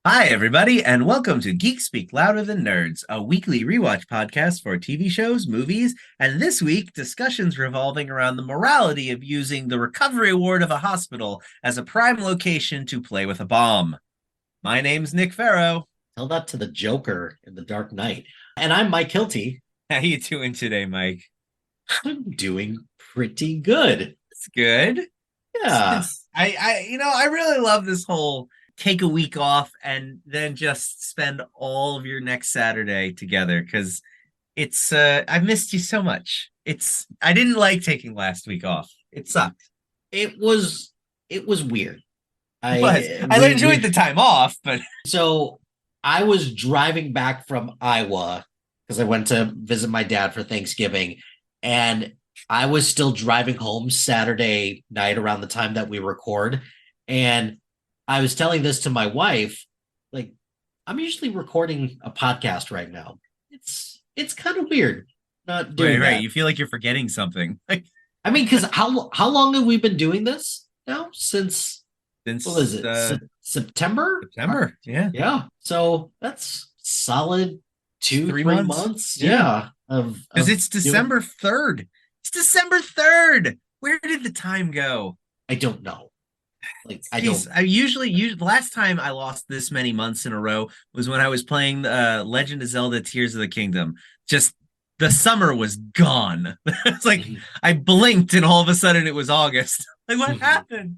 Hi, everybody, and welcome to Geek Speak Louder Than Nerds, a weekly rewatch podcast for TV shows, movies, and this week, discussions revolving around the morality of using the recovery ward of a hospital as a prime location to play with a bomb. My name's Nick Farrow. Tell that to the Joker in The Dark Knight. And I'm Mike Hilty. How you doing today, Mike? I'm doing pretty good. It's good. Yeah. I really love this whole take a week off and then just spend all of your next Saturday together because I've missed you so much. I didn't like taking last week off. It sucked. It was weird. It was. I enjoyed the time off, but so I was driving back from Iowa because I went to visit my dad for Thanksgiving, and I was still driving home Saturday night around the time that we record. And I was telling this to my wife, like, I'm usually recording a podcast right now. It's kind of weird not doing right. that. You feel like you're forgetting something. I mean, because how long have we been doing this now? Since what was it? September? September, yeah. Yeah. So that's solid 3 months. Yeah. Because it's doing- December 3rd. It's December 3rd. Where did the time go? I don't know. I usually last time I lost this many months in a row was when I was playing Legend of Zelda Tears of the Kingdom. Just the summer was gone. It's like I blinked and all of a sudden it was August. Like what happened?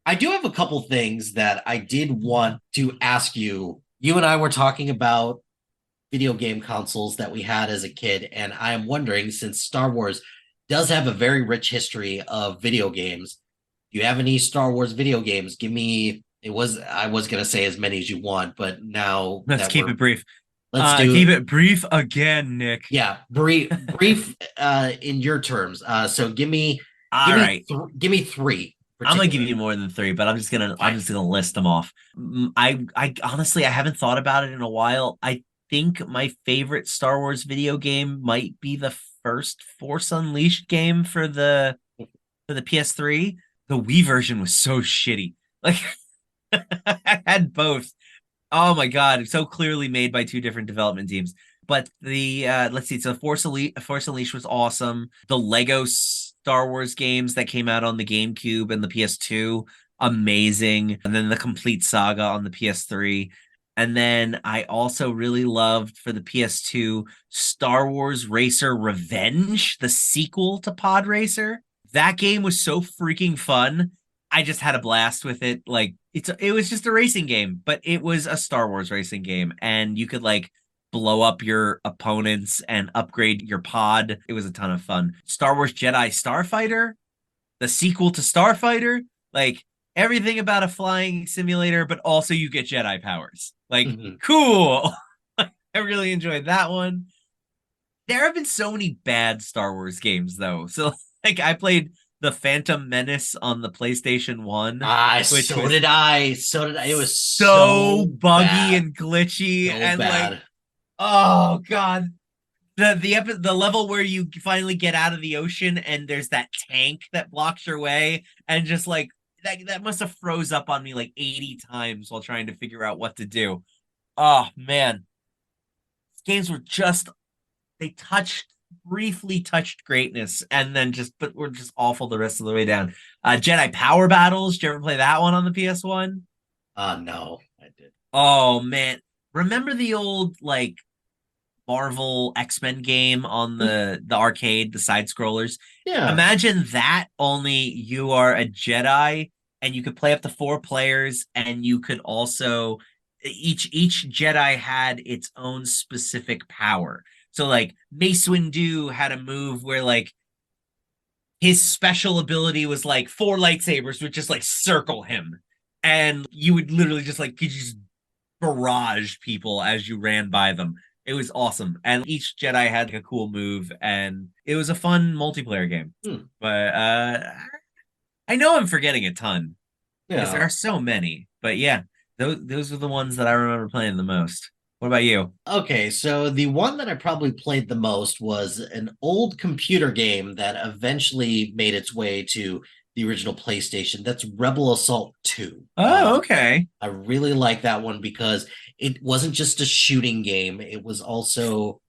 I do have a couple things that I did want to ask you. You and I were talking about video game consoles that we had as a kid, and I am wondering, since Star Wars does have a very rich history of video games, do you have any Star Wars video games? I was gonna say as many as you want, but now let's keep it brief. Keep it brief again, Nick. Yeah, brief in your terms. So give me three. I'm gonna give you more than three, but I'm just gonna list them off. I honestly I haven't thought about it in a while. I think my favorite Star Wars video game might be the first Force Unleashed game for the PS3. The Wii version was so shitty. Like I had both. Oh my god, so clearly made by two different development teams. But the let's see, so Force Unleashed was awesome. The Lego Star Wars games that came out on the GameCube and the PS2, amazing. And then the complete saga on the PS3. And then I also really loved for the PS2 Star Wars Racer Revenge, the sequel to Pod Racer. That game was so freaking fun. I just had a blast with it. Like it was just a racing game, but it was a Star Wars racing game, and you could like blow up your opponents and upgrade your pod. It was a ton of fun. Star Wars Jedi Starfighter, the sequel to Starfighter, like everything about a flying simulator, but also you get Jedi powers. Like cool. I really enjoyed that one. There have been so many bad Star Wars games though. So like I played the Phantom Menace on the PlayStation 1. So did I. It was so buggy bad. And glitchy and bad. Like, oh god. The level where you finally get out of the ocean and there's that tank that blocks your way, and just like that must have froze up on me like 80 times while trying to figure out what to do. Oh man. These games were just they briefly touched greatness and then but were just awful the rest of the way down. Jedi Power Battles, did you ever play that one on the PS1? No, I did. Oh man, remember the old like Marvel X-Men game on the arcade, the side scrollers? Yeah, imagine that, only you are a Jedi and you could play up to 4 players, and you could also each Jedi had its own specific power. So like Mace Windu had a move where like his special ability was like 4 lightsabers would just like circle him, and you would literally just like you just barrage people as you ran by them. It was awesome, and each Jedi had like a cool move, and it was a fun multiplayer game. But I know I'm forgetting a ton because there are so many. But yeah, those are the ones that I remember playing the most. What about you? Okay, so the one that I probably played the most was an old computer game that eventually made its way to the original PlayStation. That's Rebel Assault 2. Oh, okay. I really like that one because it wasn't just a shooting game. It was also,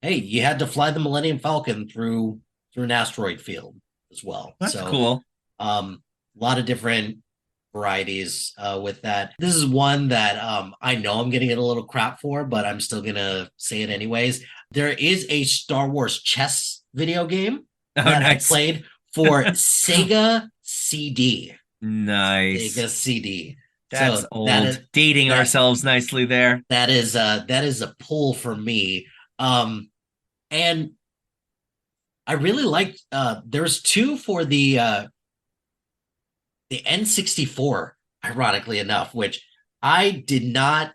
hey, you had to fly the Millennium Falcon through an asteroid field as well. That's So cool. a lot of different varieties with that. This is one that I know I'm getting it a little crap for, but I'm still gonna say it anyways. There is a Star Wars chess video game Oh, that I nice. played for Sega CD. Nice. Sega CD. That's So old. Dating that ourselves nicely there. that is a pull for me. And I really liked there's two for the N64, ironically enough, which I did not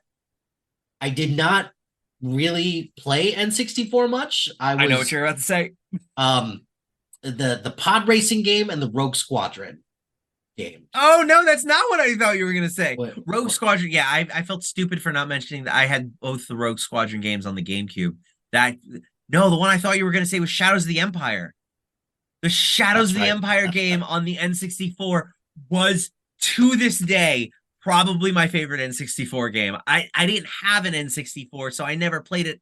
really play N64 much. I know what you're about to say. Um the pod racing game and the Rogue Squadron game. Oh no, that's not what I thought you were gonna say. What, Rogue what, Squadron. Yeah, I felt stupid for not mentioning that I had both the Rogue Squadron games on the GameCube. That no, the one I thought you were gonna say was Shadows of the Empire. The Shadows that's of the right. Empire That's game right. on the N64 was to this day probably my favorite N64 game. I didn't have an N64, so I never played it.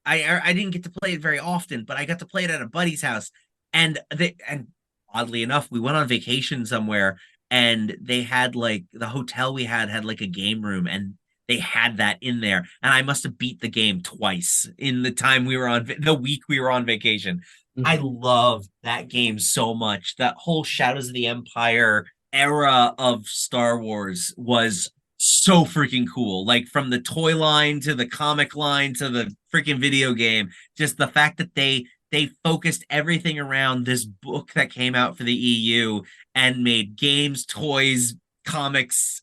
I didn't get to play it very often, but I got to play it at a buddy's house, and oddly enough, we went on vacation somewhere, and they had like the hotel we had like a game room, and they had that in there, and I must have beat the game twice in the time we were on the week we were on vacation. I Mhm. love that game so much. That whole Shadows of the Empire era of Star Wars was so freaking cool. Like from the toy line to the comic line to the freaking video game. Just the fact that they focused everything around this book that came out for the EU and made games, toys, comics.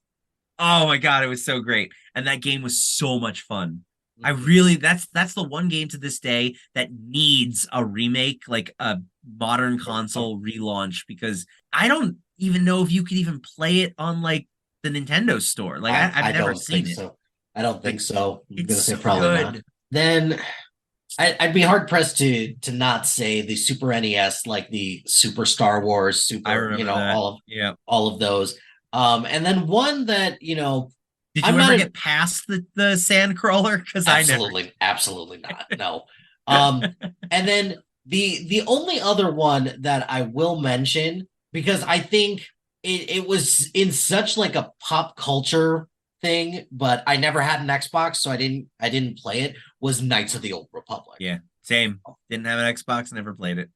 Oh my god, it was so great. And that game was so much fun. I Mhm. really that's the one game to this day that needs a remake, like a modern console relaunch, because I don't even know if you could even play it on like the Nintendo store. Like I've I never don't seen think it. so. I don't think Like so. I'm it's gonna say so probably not. good. Then I'd be hard pressed to not say the Super NES, like the Super Star Wars, I Super, remember that. Yeah. all of those. And then one that, Did I'm you not ever a, get past the sand crawler? Because I never absolutely, absolutely not. No. did. And then the only other one that I will mention, because I think it was in such like a pop culture thing, but I never had an Xbox, so I didn't play it, was Knights of the Old Republic. Yeah, same. Didn't have an Xbox, never played it.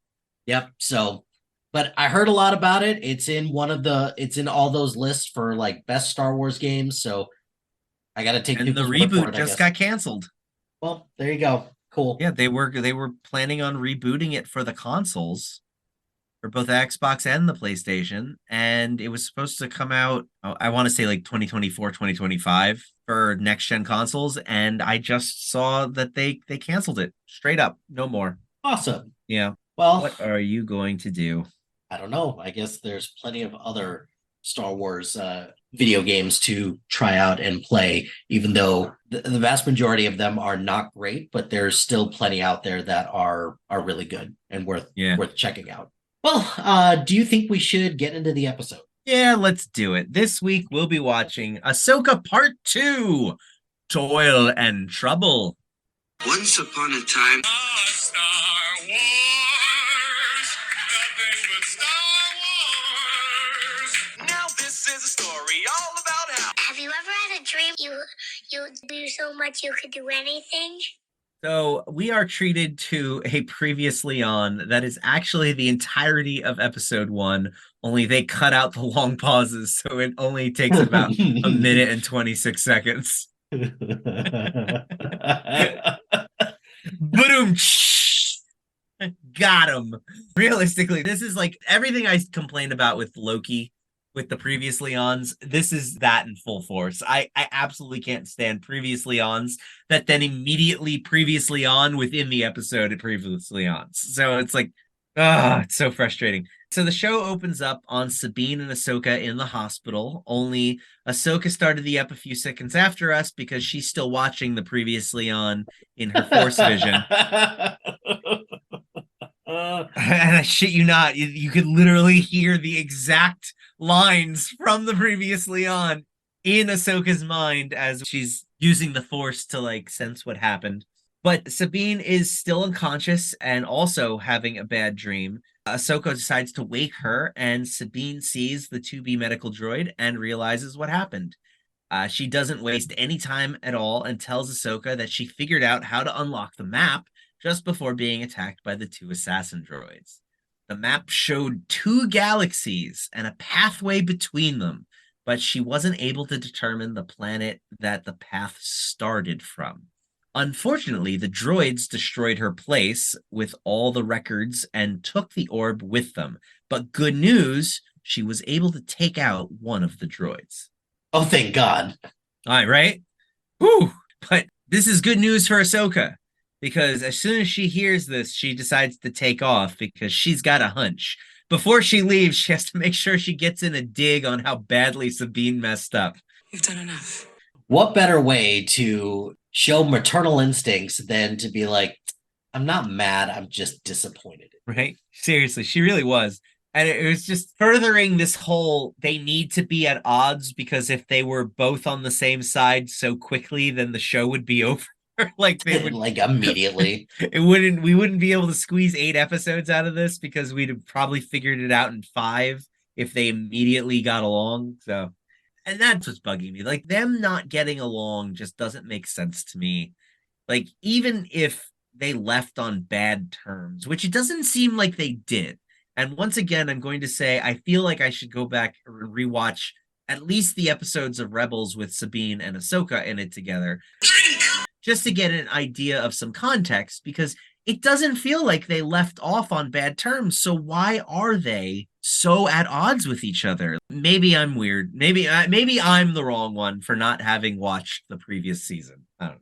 Yep. So, but I heard a lot about it. It's in all those lists for like best Star Wars games. So I got to take And the people's word for reboot it, I just guess. got canceled. Well, there you go. Cool. Yeah, they were planning on rebooting it for the consoles, for both the Xbox and the PlayStation, and it was supposed to come out, oh, I want to say like 2024, 2025 for next gen consoles, and I just saw that they canceled it straight up. No more. Awesome. Yeah. Well, What are you going to do? I don't know. I guess there's plenty of other Star Wars video games to try out and play, even though the vast majority of them are not great, but there's still plenty out there that are really good and Yeah. worth checking out. Well, do you think we should get into the episode? Yeah, let's do it. This week we'll be watching Ahsoka Part 2, Toil and Trouble. Once upon a time, Star Wars, nothing but Star Wars. Now this is a story all about how. Have you ever had a dream you knew so much you could do anything? So we are treated to a previously on that is actually the entirety of episode 1, only they cut out the long pauses, so it only takes about a minute and 26 seconds. Boom! Got him. Realistically, this is like everything I complained about with Loki, with the previously ons. This is that in full force. I absolutely can't stand previously ons that then immediately previously on within the episode it previously ons. So it's like, it's so frustrating. So the show opens up on Sabine and Ahsoka in the hospital. Only Ahsoka started the ep a few seconds after us because she's still watching the previously on in her Force vision. And I shit you not, you could literally hear the exact lines from the previously on in Ahsoka's mind as she's using the Force to like sense what happened. But Sabine is still unconscious and also having a bad dream. Ahsoka decides to wake her, and Sabine sees the 2B medical droid and realizes what happened. She doesn't waste any time at all and tells Ahsoka that she figured out how to unlock the map just before being attacked by the 2 assassin droids. The map showed 2 galaxies and a pathway between them, but she wasn't able to determine the planet that the path started from. Unfortunately, the droids destroyed her place with all the records and took the orb with them. But good news, she was able to take out one of the droids. Oh, thank God. All right, right? Whew. But this is good news for Ahsoka, because as soon as she hears this, she decides to take off because she's got a hunch. Before she leaves, she has to make sure she gets in a dig on how badly Sabine messed up. You've done enough. What better way to show maternal instincts than to be like, I'm not mad, I'm just disappointed. Right? Seriously, she really was. And it was just furthering this whole they need to be at odds, because if they were both on the same side so quickly, then the show would be over. Like they would like immediately. we wouldn't be able to squeeze 8 episodes out of this because we'd have probably figured it out in 5 if they immediately got along. So, and that's what's bugging me. Like them not getting along just doesn't make sense to me. Like even if they left on bad terms, which it doesn't seem like they did. And once again, I'm going to say I feel like I should go back and rewatch at least the episodes of Rebels with Sabine and Ahsoka in it together, just to get an idea of some context, because it doesn't feel like they left off on bad terms. So why are they so at odds with each other? Maybe I'm weird. Maybe I'm the wrong one for not having watched the previous season. I don't know.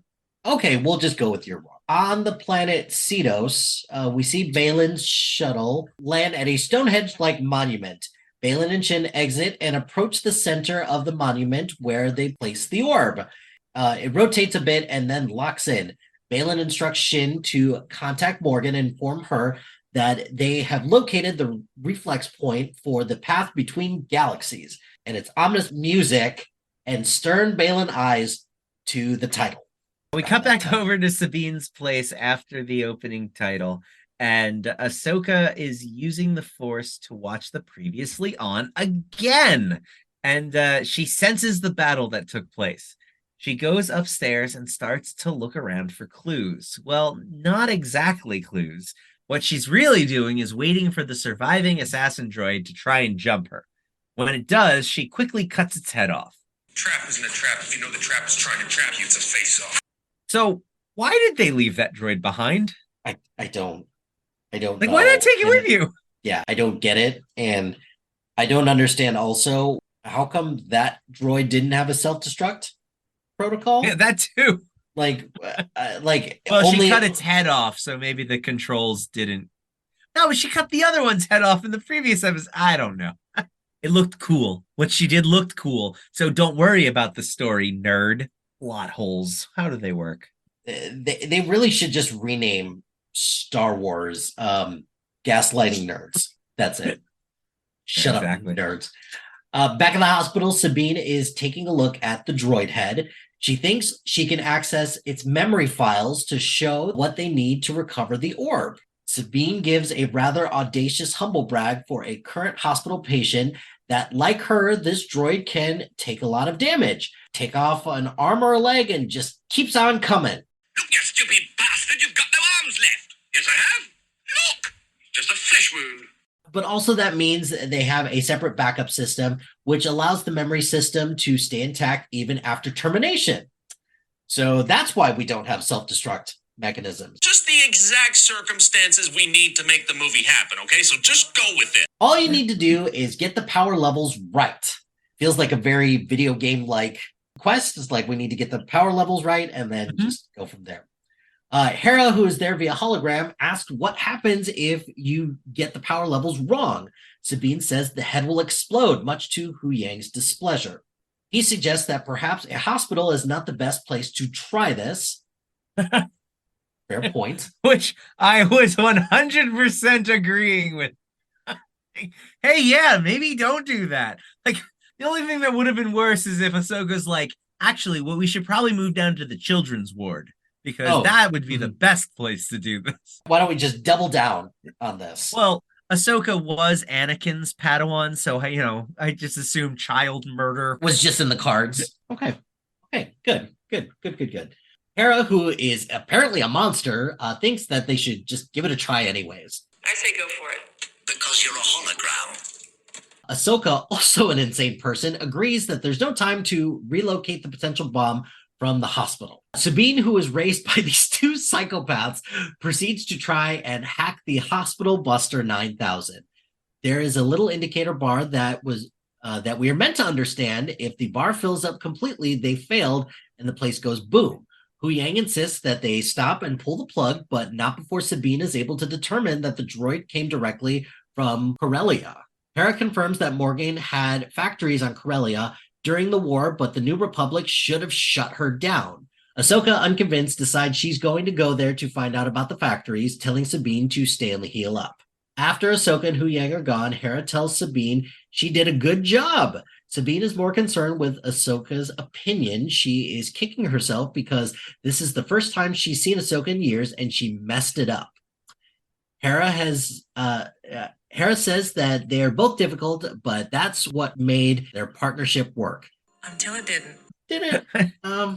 Okay, we'll just go with your one. On the planet Cedos, we see Balin's shuttle land at a Stonehenge-like monument. Balin and Shin exit and approach the center of the monument where they place the orb. It rotates a bit and then locks in. Balin instructs Shin to contact Morgan and inform her that they have located the reflex point for the path between galaxies. And it's ominous music and stern Balin eyes to the title. We cut back over to Sabine's place after the opening title, and Ahsoka is using the Force to watch the previously on again. And she senses the battle that took place. She goes upstairs and starts to look around for clues. Well, not exactly clues. What she's really doing is waiting for the surviving assassin droid to try and jump her. When it does, she quickly cuts its head off. Trap isn't a trap if you know the trap is trying to trap you. It's a face-off. So why did they leave that droid behind? I don't Like, know. why not take it with you? Yeah, I don't get it. And I don't understand also how come that droid didn't have a self-destruct protocol? Yeah, that too. Like Well, only... she cut its head off, so maybe the controls didn't. No, but she cut the other one's head off in the previous episode. I don't know. It looked cool. What she did looked cool. So don't worry about the story, nerd. Plot holes. How do they work? They really should just rename Star Wars Gaslighting Nerds. That's it. Shut up, nerds. Back in the hospital, Sabine is taking a look at the droid head. She thinks she can access its memory files to show what they need to recover the orb. Sabine gives a rather audacious humble brag for a current hospital patient that, like her, this droid can take a lot of damage. Take off an arm or a leg and just keeps on coming. Look, you stupid bastard, you've got no arms left. Yes, I have. Look, just a flesh wound. But also that means they have a separate backup system, which allows the memory system to stay intact even after termination. So that's why we don't have self-destruct mechanisms. Just the exact circumstances we need to make the movie happen, okay? So just go with it. All you need to do is get the power levels right. Feels like a very video game-like quest. It's like we need to get the power levels right and then just go from there. Hera, who is there via hologram, asks what happens if you get the power levels wrong. Sabine says the head will explode, much to Hu Yang's displeasure. He suggests that perhaps a hospital is not the best place to try this. Fair point. Which I was 100% agreeing with. Hey, yeah, maybe don't do that. Like, the only thing that would have been worse is if Ahsoka's like, actually, well, we should probably move down to the children's ward because that would be the best place to do this. Why don't we just double down on this? Well, Ahsoka was Anakin's Padawan, so I just assumed child murder was just in the cards. Okay, good. Hera, who is apparently a monster, thinks that they should just give it a try anyways. I say go for it. Because you're a hologram. Ahsoka, also an insane person, agrees that there's no time to relocate the potential bomb from the hospital. Sabine, who is raised by these two psychopaths, proceeds to try and hack the Hospital Buster 9000. There is a little indicator bar that we are meant to understand. If the bar fills up completely, they failed, and the place goes boom. Hu Yang insists that they stop and pull the plug, but not before Sabine is able to determine that the droid came directly from Corellia. Hera confirms that Morgan had factories on Corellia during the war, but the New Republic should have shut her down. Ahsoka, unconvinced, decides she's going to go there to find out about the factories, telling Sabine to stay and heal up. After Ahsoka and Hu Yang are gone, Hera tells Sabine she did a good job. Sabine is more concerned with Ahsoka's opinion. She is kicking herself because this is the first time she's seen Ahsoka in years, and she messed it up. Hera says that they are both difficult, but that's what made their partnership work. Until it didn't. Did it?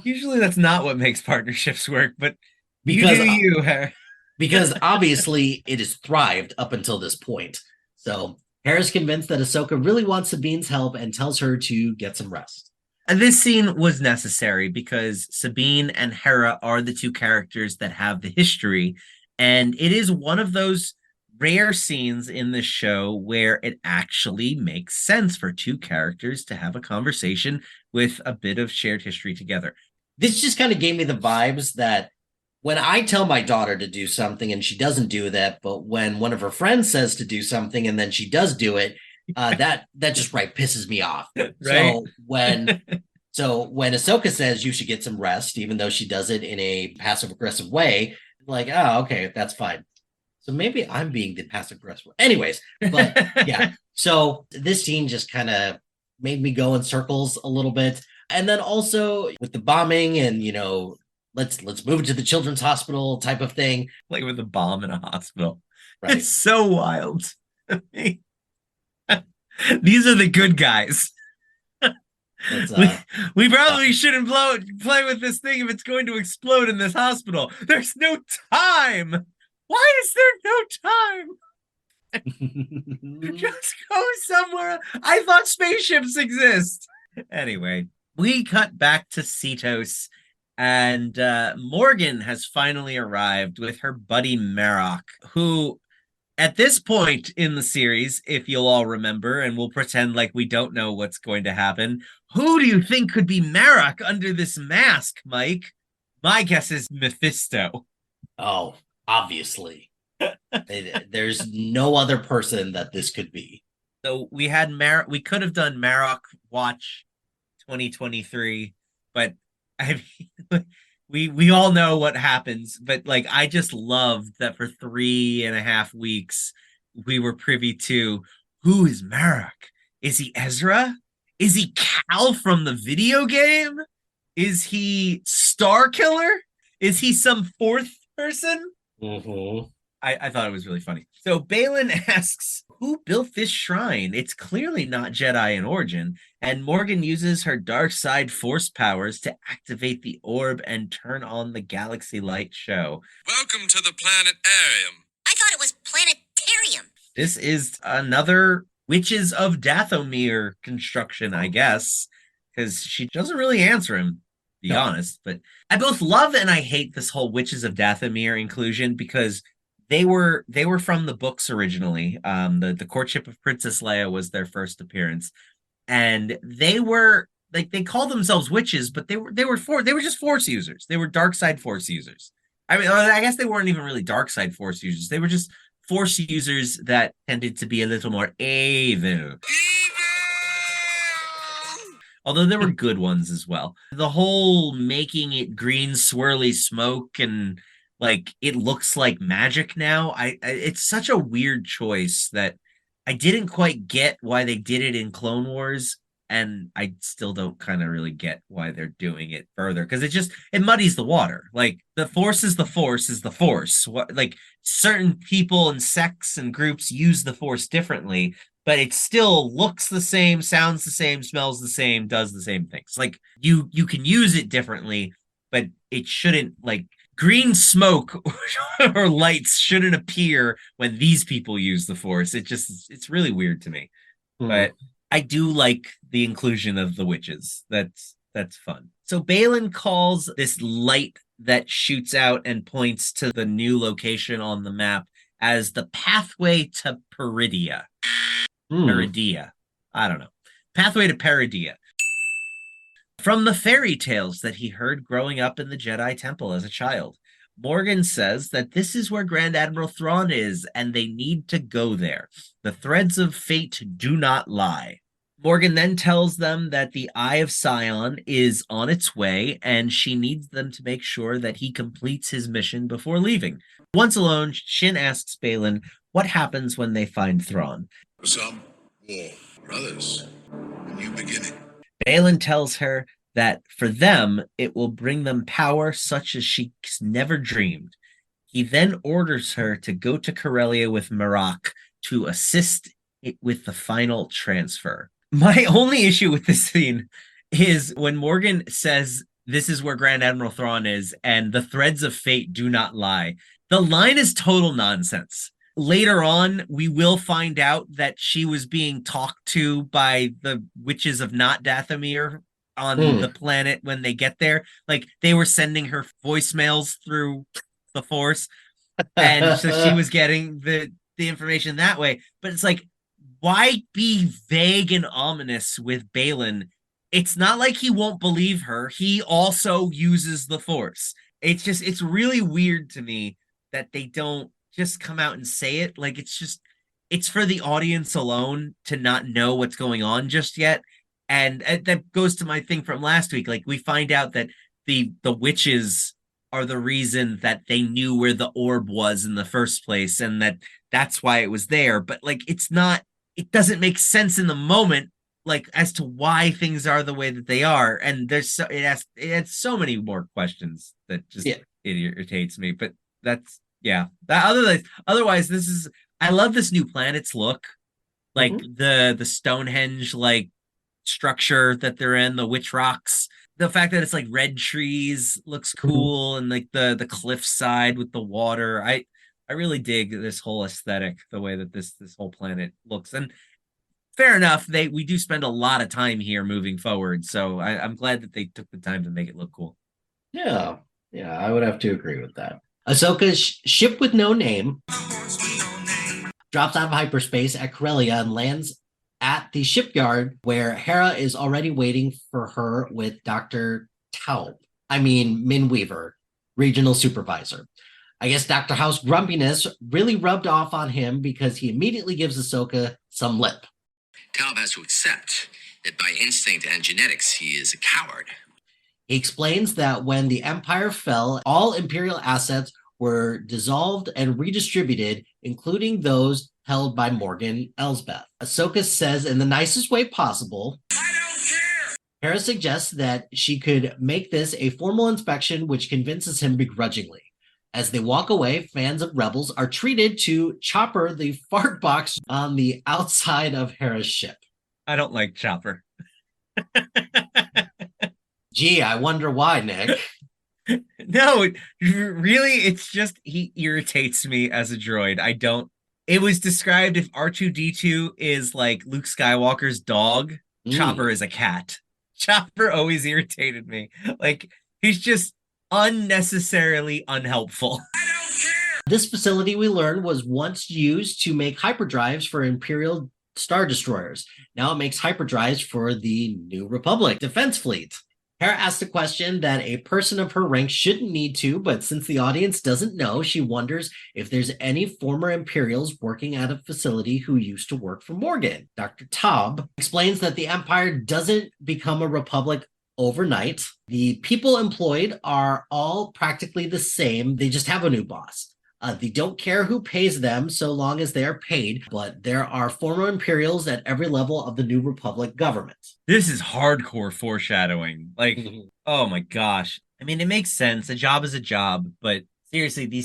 Usually that's not what makes partnerships work, but because you do Hera. Because obviously it has thrived up until this point. So Hera's convinced that Ahsoka really wants Sabine's help and tells her to get some rest. And this scene was necessary because Sabine and Hera are the two characters that have the history, and it is one of those rare scenes in this show where it actually makes sense for two characters to have a conversation with a bit of shared history together. This just kind of gave me the vibes that when I tell my daughter to do something and she doesn't do that, but when one of her friends says to do something and then she does do it, that just pisses me off. Right? So when Ahsoka says you should get some rest, even though she does it in a passive aggressive way, like, oh, okay, that's fine. So maybe I'm being the passive aggressive. Anyways, but yeah. So this scene just kind of made me go in circles a little bit. And then also with the bombing and, let's move it to the children's hospital type of thing. Like with a bomb in a hospital. Right. It's so wild. These are the good guys. We probably shouldn't play with this thing if it's going to explode in this hospital. There's no time. Why is there no time? Just go somewhere. I thought spaceships exist. Anyway, we cut back to Cetos, and Morgan has finally arrived with her buddy Marok, who at this point in the series, if you'll all remember, and we'll pretend like we don't know what's going to happen, who do you think could be Marok under this mask, Mike? My guess is Mephisto. Oh, obviously. There's no other person that this could be. So we could have done Marok Watch 2023, but I mean, we all know what happens. But like, I just loved that for 3.5 weeks we were privy to who is Marok. Is he Ezra? Is he Cal from the video game? Is he Star Killer? Is he some fourth person? Mm-hmm. I thought it was really funny. So Balin asks, who built this shrine? It's clearly not Jedi in origin. And Morgan uses her dark side force powers to activate the orb and turn on the galaxy light show. Welcome to the planetarium. I thought it was planetarium. This is another Witches of Dathomir construction, I guess, because she doesn't really answer him, to be honest. But I both love and I hate this whole Witches of Dathomir inclusion because they were from the books originally. The Courtship of Princess Leia was their first appearance, and they were like, they called themselves witches, but they were just Force users. They were dark side Force users. I mean, I guess they weren't even really dark side Force users. They were just Force users that tended to be a little more evil. Although there were good ones as well. The whole making it green swirly smoke and like it looks like magic now. It's such a weird choice that I didn't quite get why they did it in Clone Wars, and I still don't kind of really get why they're doing it further because it muddies the water. Like the force is the force is the force. What like certain people and sects and groups use the force differently, but it still looks the same, sounds the same, smells the same, does the same things. Like you can use it differently, but it shouldn't like green smoke or lights shouldn't appear when these people use the force. It's really weird to me. But I do like the inclusion of the witches. That's fun. So Balin calls this light that shoots out and points to the new location on the map as the pathway to Peridia. Peridia. I don't know. Pathway to Peridia. From the fairy tales that he heard growing up in the Jedi Temple as a child, Morgan says that this is where Grand Admiral Thrawn is, and they need to go there. The threads of fate do not lie. Morgan then tells them that the Eye of Sion is on its way, and she needs them to make sure that he completes his mission before leaving. Once alone, Shin asks Balin what happens when they find Thrawn. Some war, brothers, a new beginning. Balin tells her that for them, it will bring them power such as she's never dreamed. He then orders her to go to Corellia with Marak to assist it with the final transfer. My only issue with this scene is when Morgan says, this is where Grand Admiral Thrawn is, and the threads of fate do not lie. The line is total nonsense. Later on, we will find out that she was being talked to by the witches of Not Dathomir on the planet when they get there. Like, they were sending her voicemails through the Force, and so she was getting the information that way. But it's like, why be vague and ominous with Balin? It's not like he won't believe her. He also uses the Force. It's really weird to me that they don't just come out and say it. Like, it's for the audience alone to not know what's going on just yet. And that goes to my thing from last week. Like, we find out that the witches are the reason that they knew where the orb was in the first place, and that's why it was there. But like, it doesn't make sense in the moment, like as to why things are the way that they are. And it has so many more questions that just it irritates me. But that's otherwise I love this new planet's look, like the Stonehenge like structure that they're in, the witch rocks, the fact that it's like red trees looks cool, and like the cliffside with the water. I really dig this whole aesthetic, the way that this whole planet looks. And fair enough, we do spend a lot of time here moving forward, so I'm glad that they took the time to make it look cool. Yeah, I would have to agree with that. Ahsoka's ship with no name drops out of hyperspace at Corellia and lands at the shipyard where Hera is already waiting for her with Dr. Min Weaver, regional supervisor. I guess Dr. House's grumpiness really rubbed off on him because he immediately gives Ahsoka some lip. Taub has to accept that by instinct and genetics, he is a coward. He explains that when the Empire fell, all Imperial assets were dissolved and redistributed, including those held by Morgan Elsbeth. Ahsoka says in the nicest way possible, I don't care! Hera suggests that she could make this a formal inspection, which convinces him begrudgingly. As they walk away, fans of Rebels are treated to Chopper, the fart box on the outside of Hera's ship. I don't like Chopper. Gee, I wonder why, Nick. No, really, it's just he irritates me as a droid. It was described if R2-D2 is like Luke Skywalker's dog, Chopper is a cat. Chopper always irritated me. Like, he's just unnecessarily unhelpful. I don't care! This facility, we learned, was once used to make hyperdrives for Imperial Star Destroyers. Now it makes hyperdrives for the New Republic Defense Fleet. Hera asked a question that a person of her rank shouldn't need to, but since the audience doesn't know, she wonders if there's any former Imperials working at a facility who used to work for Morgan. Dr. Taub explains that the Empire doesn't become a republic overnight. The people employed are all practically the same. They just have a new boss. They don't care who pays them so long as they are paid, but there are former Imperials at every level of the New Republic government. This is hardcore foreshadowing. Like, oh my gosh. I mean, it makes sense. A job is a job, but seriously, the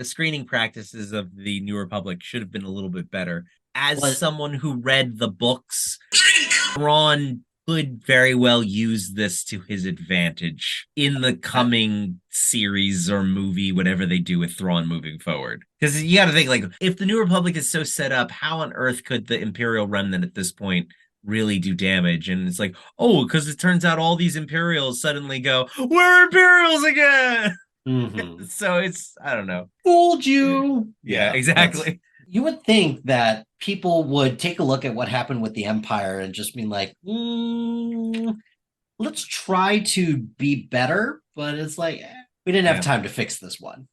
screening practices of the New Republic should have been a little bit better. As someone who read the books, Ron could very well use this to his advantage in the coming series or movie, whatever they do with Thrawn moving forward. Because you got to think, like, if the New Republic is so set up, how on earth could the Imperial remnant at this point really do damage? And it's like, oh, because it turns out all these Imperials suddenly go, we're Imperials again. So it's, I don't know. Fooled you. Yeah, exactly. You would think that people would take a look at what happened with the Empire and just be like, let's try to be better. But it's like, we didn't have time to fix this one.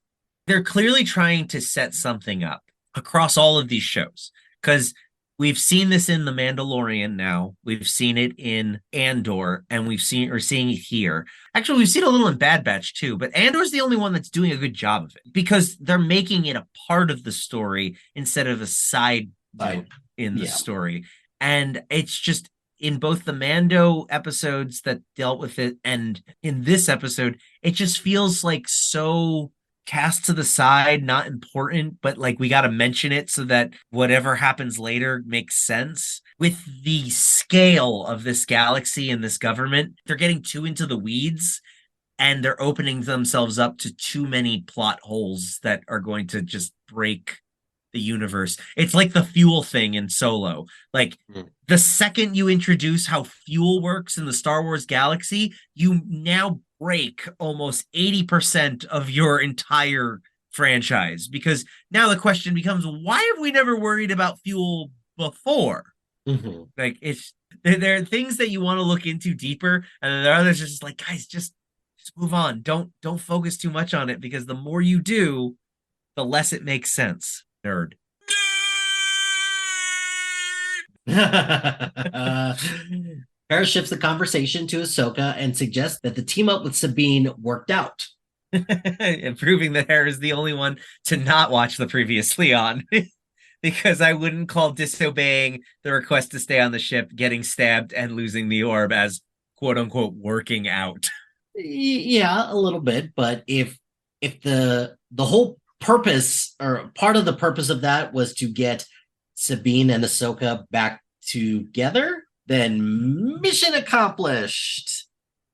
They're clearly trying to set something up across all of these shows, because we've seen this in The Mandalorian now. We've seen it in Andor, and we're seeing it here. Actually, we've seen a little in Bad Batch too, but Andor's the only one that's doing a good job of it because they're making it a part of the story instead of a side note in the story. And it's just in both the Mando episodes that dealt with it and in this episode, it just feels like so cast to the side, not important, but like we got to mention it so that whatever happens later makes sense. With the scale of this galaxy and this government, they're getting too into the weeds and they're opening themselves up to too many plot holes that are going to just break the universe. It's like the fuel thing in Solo. Like the second you introduce how fuel works in the Star Wars galaxy, you now break almost 80% of your entire franchise, because now the question becomes, why have we never worried about fuel before? Like, it's there are things that you want to look into deeper, and then there are others just like, guys, just move on. Don't focus too much on it, because the more you do, the less it makes sense. Nerd. Hera shifts the conversation to Ahsoka and suggests that the team up with Sabine worked out. And proving that Hera is the only one to not watch the previously on. Because I wouldn't call disobeying the request to stay on the ship, getting stabbed, and losing the orb as quote unquote working out. Yeah, a little bit, but if the whole purpose or part of the purpose of that was to get Sabine and Ahsoka back together, then mission accomplished.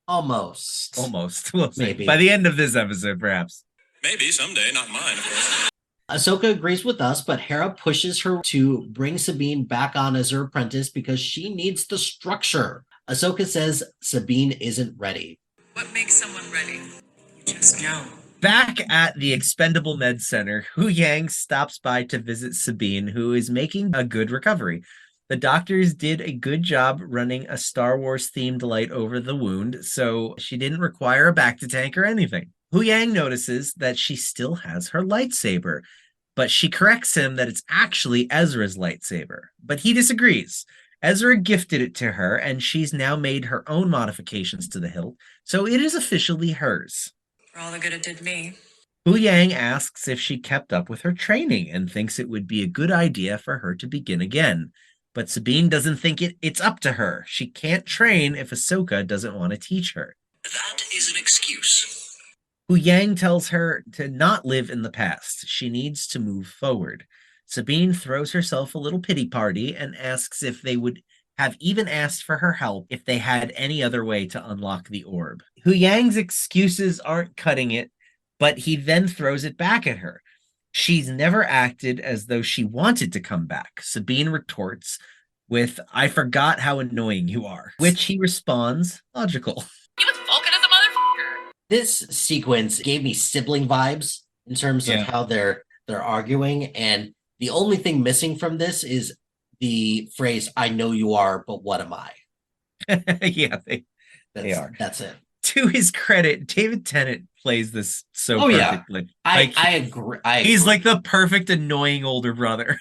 Almost. We'll see. Maybe by the end of this episode, perhaps. Maybe someday, not mine, of course. Ahsoka agrees with us, but Hera pushes her to bring Sabine back on as her apprentice because she needs the structure. Ahsoka says Sabine isn't ready. What makes someone ready? You just know. Back at the Expendable Med Center, Hu Yang stops by to visit Sabine, who is making a good recovery. The doctors did a good job running a Star Wars themed light over the wound, so she didn't require a Bacta tank or anything. Hu Yang notices that she still has her lightsaber, but she corrects him that it's actually Ezra's lightsaber. But he disagrees. Ezra gifted it to her, and she's now made her own modifications to the hilt, so it is officially hers. For all the good it did me. Hu Yang asks if she kept up with her training and thinks it would be a good idea for her to begin again. But Sabine doesn't think it's up to her. She can't train if Ahsoka doesn't want to teach her. That is an excuse. Hu Yang tells her to not live in the past. She needs to move forward. Sabine throws herself a little pity party and asks if they would have even asked for her help if they had any other way to unlock the orb. Hu Yang's excuses aren't cutting it, but he then throws it back at her. She's never acted as though she wanted to come back. Sabine retorts with, "I forgot how annoying you are," which he responds, logical. He was Vulcan as a motherfucker. This sequence gave me sibling vibes in terms of how they're arguing, and the only thing missing from this is the phrase, "I know you are, but what am I?" Yeah, they are. That's it. To his credit, David Tennant plays this so perfectly. I agree. He's like the perfect annoying older brother.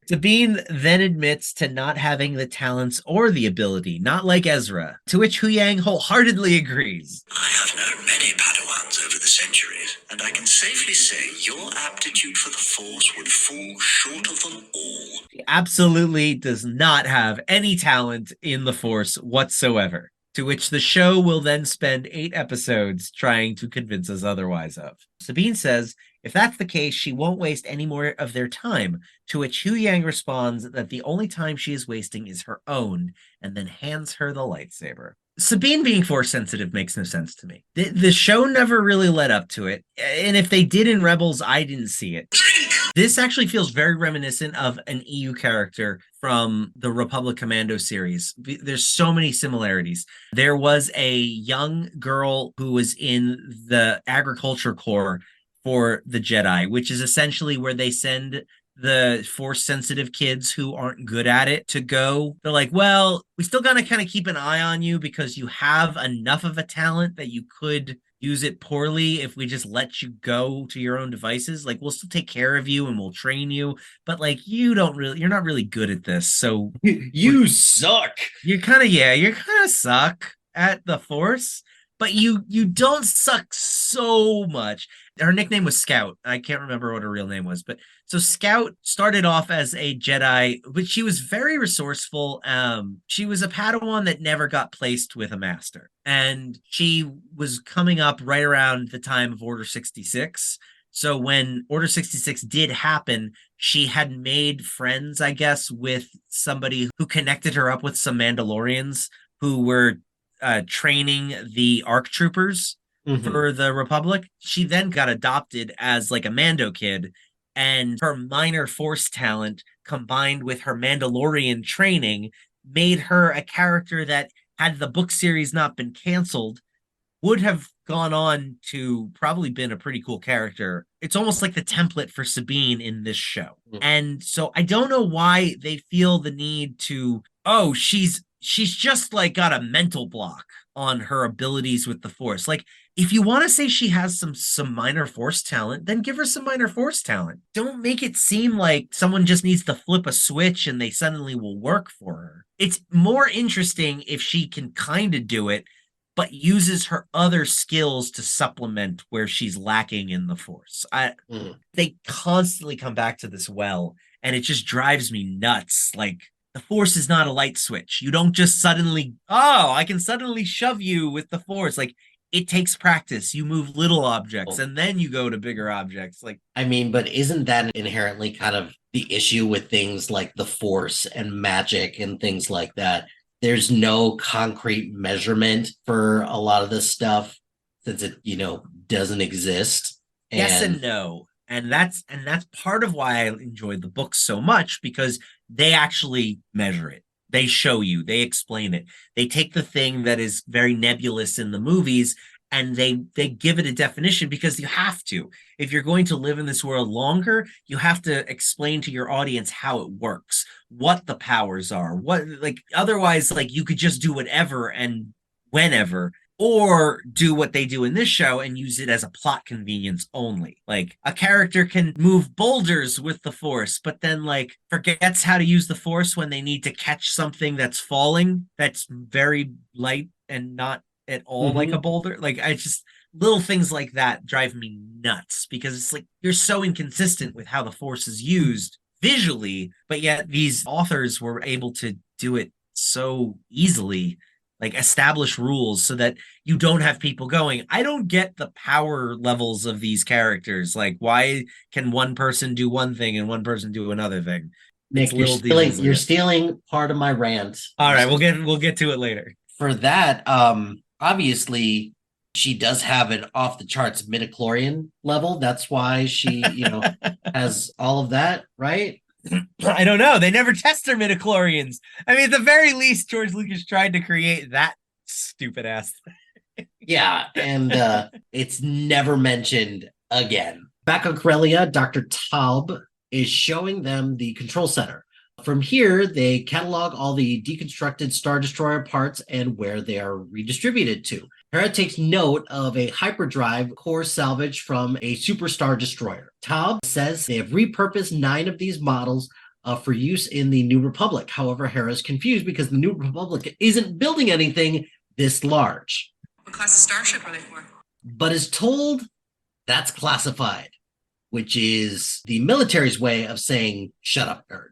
Sabine then admits to not having the talents or the ability, not like Ezra, to which Huyang wholeheartedly agrees. I have known many Padawans over the centuries, and I can safely say your aptitude for the Force would fall short of them all. She absolutely does not have any talent in the Force whatsoever, to which the show will then spend 8 episodes trying to convince us otherwise of. Sabine says if that's the case, she won't waste any more of their time, to which Huyang responds that the only time she is wasting is her own, and then hands her the lightsaber. Sabine being Force sensitive makes no sense to me. The show never really led up to it, and if they did in Rebels, I didn't see it. This actually feels very reminiscent of an EU character from the Republic Commando series. There's so many similarities. There was a young girl who was in the agriculture corps for the Jedi, which is essentially where they send the Force sensitive kids who aren't good at it to go. They're like, well, we still got to kind of keep an eye on you because you have enough of a talent that you could use it poorly if we just let you go to your own devices. Like, we'll still take care of you and we'll train you, but like, you're not really good at this. So you suck. You kind of suck at the Force, but you don't suck so much. Her nickname was Scout. I can't remember what her real name was, but so Scout started off as a Jedi, but she was very resourceful. She was a Padawan that never got placed with a master, and she was coming up right around the time of Order 66. So when Order 66 did happen, she had made friends, I guess, with somebody who connected her up with some Mandalorians who were training the ARC troopers for the Republic. She then got adopted as like a Mando kid, and her minor Force talent combined with her Mandalorian training made her a character that, had the book series not been canceled, would have gone on to probably been a pretty cool character. It's almost like the template for Sabine in this show. And so I don't know why they feel the need to, she's just like got a mental block on her abilities with the Force. Like, if you want to say she has some minor Force talent, then give her some minor Force talent. Don't make it seem like someone just needs to flip a switch and they suddenly will work for her. It's more interesting if she can kind of do it, but uses her other skills to supplement where she's lacking in the Force. They constantly come back to this well, and it just drives me nuts. Like, the Force is not a light switch. You don't just suddenly, I can suddenly shove you with the Force. Like, it takes practice. You move little objects and then you go to bigger objects. Like, I mean, but isn't that inherently kind of the issue with things like the Force and magic and things like that? There's no concrete measurement for a lot of this stuff since it, doesn't exist. Yes and no. And that's part of why I enjoyed the book so much, because they actually measure it. They show you, they explain it. They take the thing that is very nebulous in the movies and they give it a definition, because you have to. If you're going to live in this world longer, you have to explain to your audience how it works, what the powers are, otherwise, you could just do whatever and whenever, or do what they do in this show and use it as a plot convenience only. Like, a character can move boulders with the Force, but then forgets how to use the Force when they need to catch something that's falling, that's very light and not at all like a boulder. I just, little things like that drive me nuts, because it's like, you're so inconsistent with how the Force is used visually, but yet these authors were able to do it so easily. Establish rules so that you don't have people going, I don't get the power levels of these characters. Why can one person do one thing and one person do another thing? Nick, you're stealing part of my rant. All right, we'll get to it later. For that, obviously, she does have an off the charts midichlorian level. That's why she, has all of that, right? I don't know. They never test their midichlorians. I mean, at the very least, George Lucas tried to create that stupid ass thing. Yeah, and it's never mentioned again. Back on Corellia, Dr. Taub is showing them the control center, From here, they catalog all the deconstructed Star Destroyer parts and where they are redistributed to. Hera takes note of a hyperdrive core salvage from a Super Star Destroyer. Taub says they have repurposed 9 of these models for use in the New Republic. However, Hera is confused because the New Republic isn't building anything this large. What class of starship are they for? But is told that's classified, which is the military's way of saying, shut up, nerd.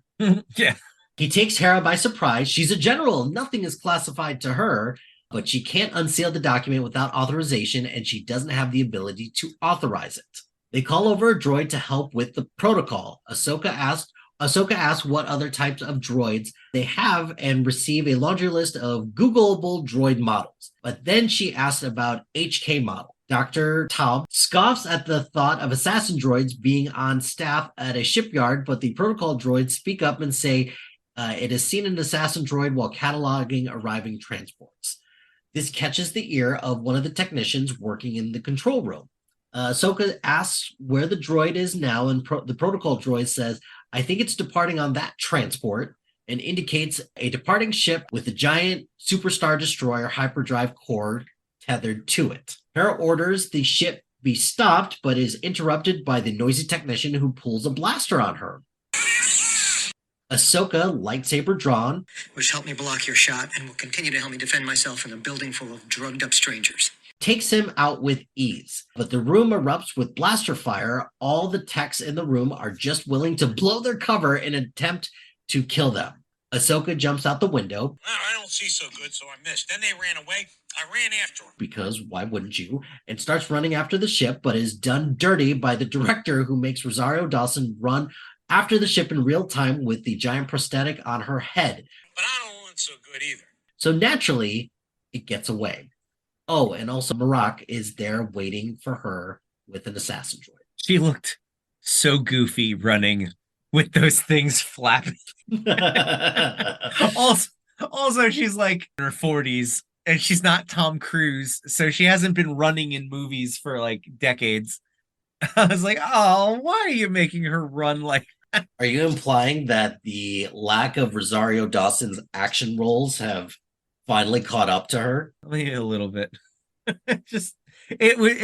Yeah. He takes Hera by surprise. She's a general. Nothing is classified to her, but she can't unseal the document without authorization, and she doesn't have the ability to authorize it. They call over a droid to help with the protocol. Ahsoka asks what other types of droids they have and receive a laundry list of Googleable droid models. But then she asks about HK model. Dr. Taub scoffs at the thought of assassin droids being on staff at a shipyard, but the protocol droids speak up and say it has seen an assassin droid while cataloging arriving transports. This catches the ear of one of the technicians working in the control room. Ahsoka asks where the droid is now, and the protocol droid says, I think it's departing on that transport, and indicates a departing ship with a giant superstar destroyer hyperdrive core tethered to it. Hera orders the ship be stopped, but is interrupted by the noisy technician who pulls a blaster on her. Ahsoka, lightsaber drawn, which helped me block your shot and will continue to help me defend myself in a building full of drugged-up strangers. Takes him out with ease. But the room erupts with blaster fire. All the techs in the room are just willing to blow their cover in an attempt to kill them. Ahsoka jumps out the window. Well, I don't see so good, so I missed. Then they ran away. I ran after them. Because why wouldn't you? And starts running after the ship, but is done dirty by the director who makes Rosario Dawson run after the ship in real time with the giant prosthetic on her head. But I don't look so good either. So naturally, it gets away. Oh, and also Marak is there waiting for her with an assassin droid. She looked so goofy running with those things flapping. also, she's like in her 40s and she's not Tom Cruise, so she hasn't been running in movies for like decades. I was like, oh, why are you making her run like that? Are you implying that the lack of Rosario Dawson's action roles have finally caught up to her? Maybe a little bit. it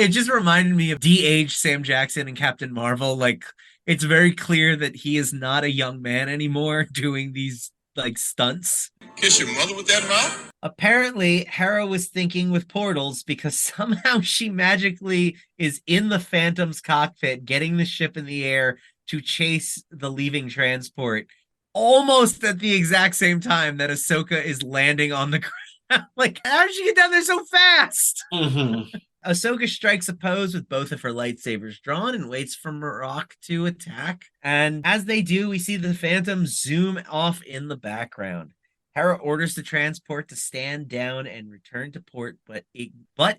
just reminded me of de-aged Sam Jackson and Captain Marvel. Like, it's very clear that he is not a young man anymore doing these like stunts. Kiss your mother with that mouth? Apparently, Hera was thinking with portals because somehow she magically is in the Phantom's cockpit, getting the ship in the air to chase the leaving transport, almost at the exact same time that Ahsoka is landing on the ground. Like, how did she get down there so fast? Mm-hmm. Ahsoka strikes a pose with both of her lightsabers drawn and waits for Marak to attack. And as they do, we see the Phantom zoom off in the background. Hera orders the transport to stand down and return to port, but it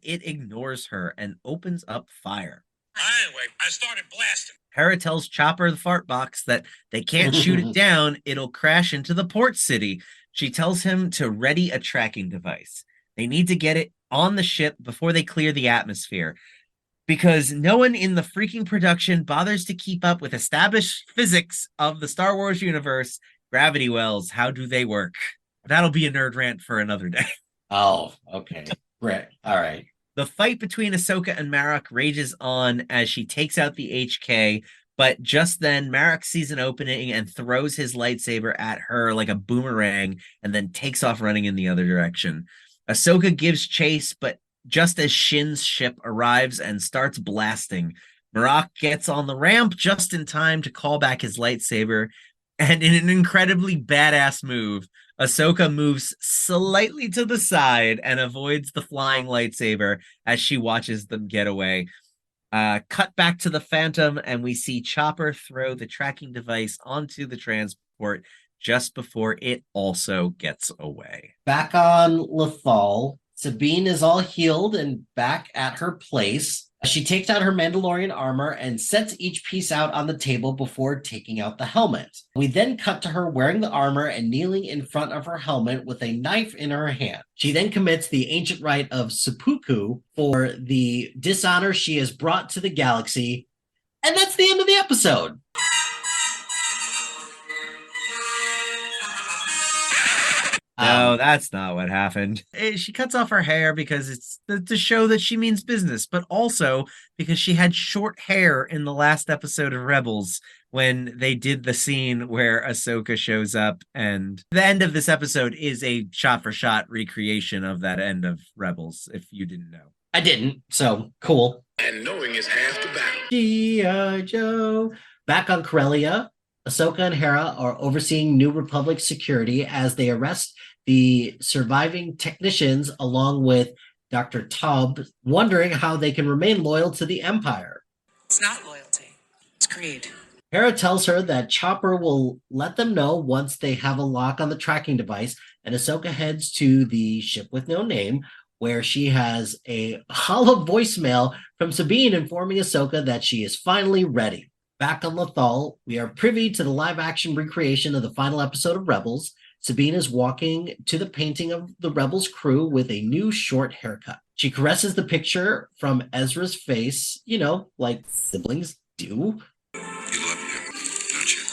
ignores her and opens up fire. Anyway, I started blasting. Hera tells Chopper the fart box that they can't shoot it down, it'll crash into the port city. She tells him to ready a tracking device. They need to get it on the ship before they clear the atmosphere, because no one in the freaking production bothers to keep up with established physics of the Star Wars universe. Gravity wells, how do they work? That'll be a nerd rant for another day. Oh, okay. Great. All right. The fight between Ahsoka and Marak rages on as she takes out the HK, but just then Marak sees an opening and throws his lightsaber at her like a boomerang and then takes off running in the other direction. Ahsoka gives chase, but just as Shin's ship arrives and starts blasting, Marak gets on the ramp just in time to call back his lightsaber, and in an incredibly badass move, Ahsoka moves slightly to the side and avoids the flying lightsaber as she watches them get away. Cut back to the Phantom, and we see Chopper throw the tracking device onto the transport just before it also gets away. Back on Lothal, Sabine is all healed and back at her place. She takes out her Mandalorian armor and sets each piece out on the table before taking out the helmet. We then cut to her wearing the armor and kneeling in front of her helmet with a knife in her hand. She then commits the ancient rite of seppuku for the dishonor she has brought to the galaxy. And that's the end of the episode. No, that's not what happened. She cuts off her hair because it's to show that she means business, but also because she had short hair in the last episode of Rebels when they did the scene where Ahsoka shows up. And the end of this episode is a shot-for-shot recreation of that end of Rebels, if you didn't know. I didn't, so cool. And knowing is half the battle. G.I. Joe. Back on Corellia, Ahsoka and Hera are overseeing New Republic security as they arrest the surviving technicians along with Dr. Tubb, wondering how they can remain loyal to the Empire. It's not loyalty, it's greed. Hera tells her that Chopper will let them know once they have a lock on the tracking device, and Ahsoka heads to the ship with no name, where she has a hollow voicemail from Sabine informing Ahsoka that she is finally ready. Back on Lothal, we are privy to the live-action recreation of the final episode of Rebels. Sabine is walking to the painting of the Rebels crew with a new short haircut. She caresses the picture from Ezra's face, like siblings do. You love him, don't you?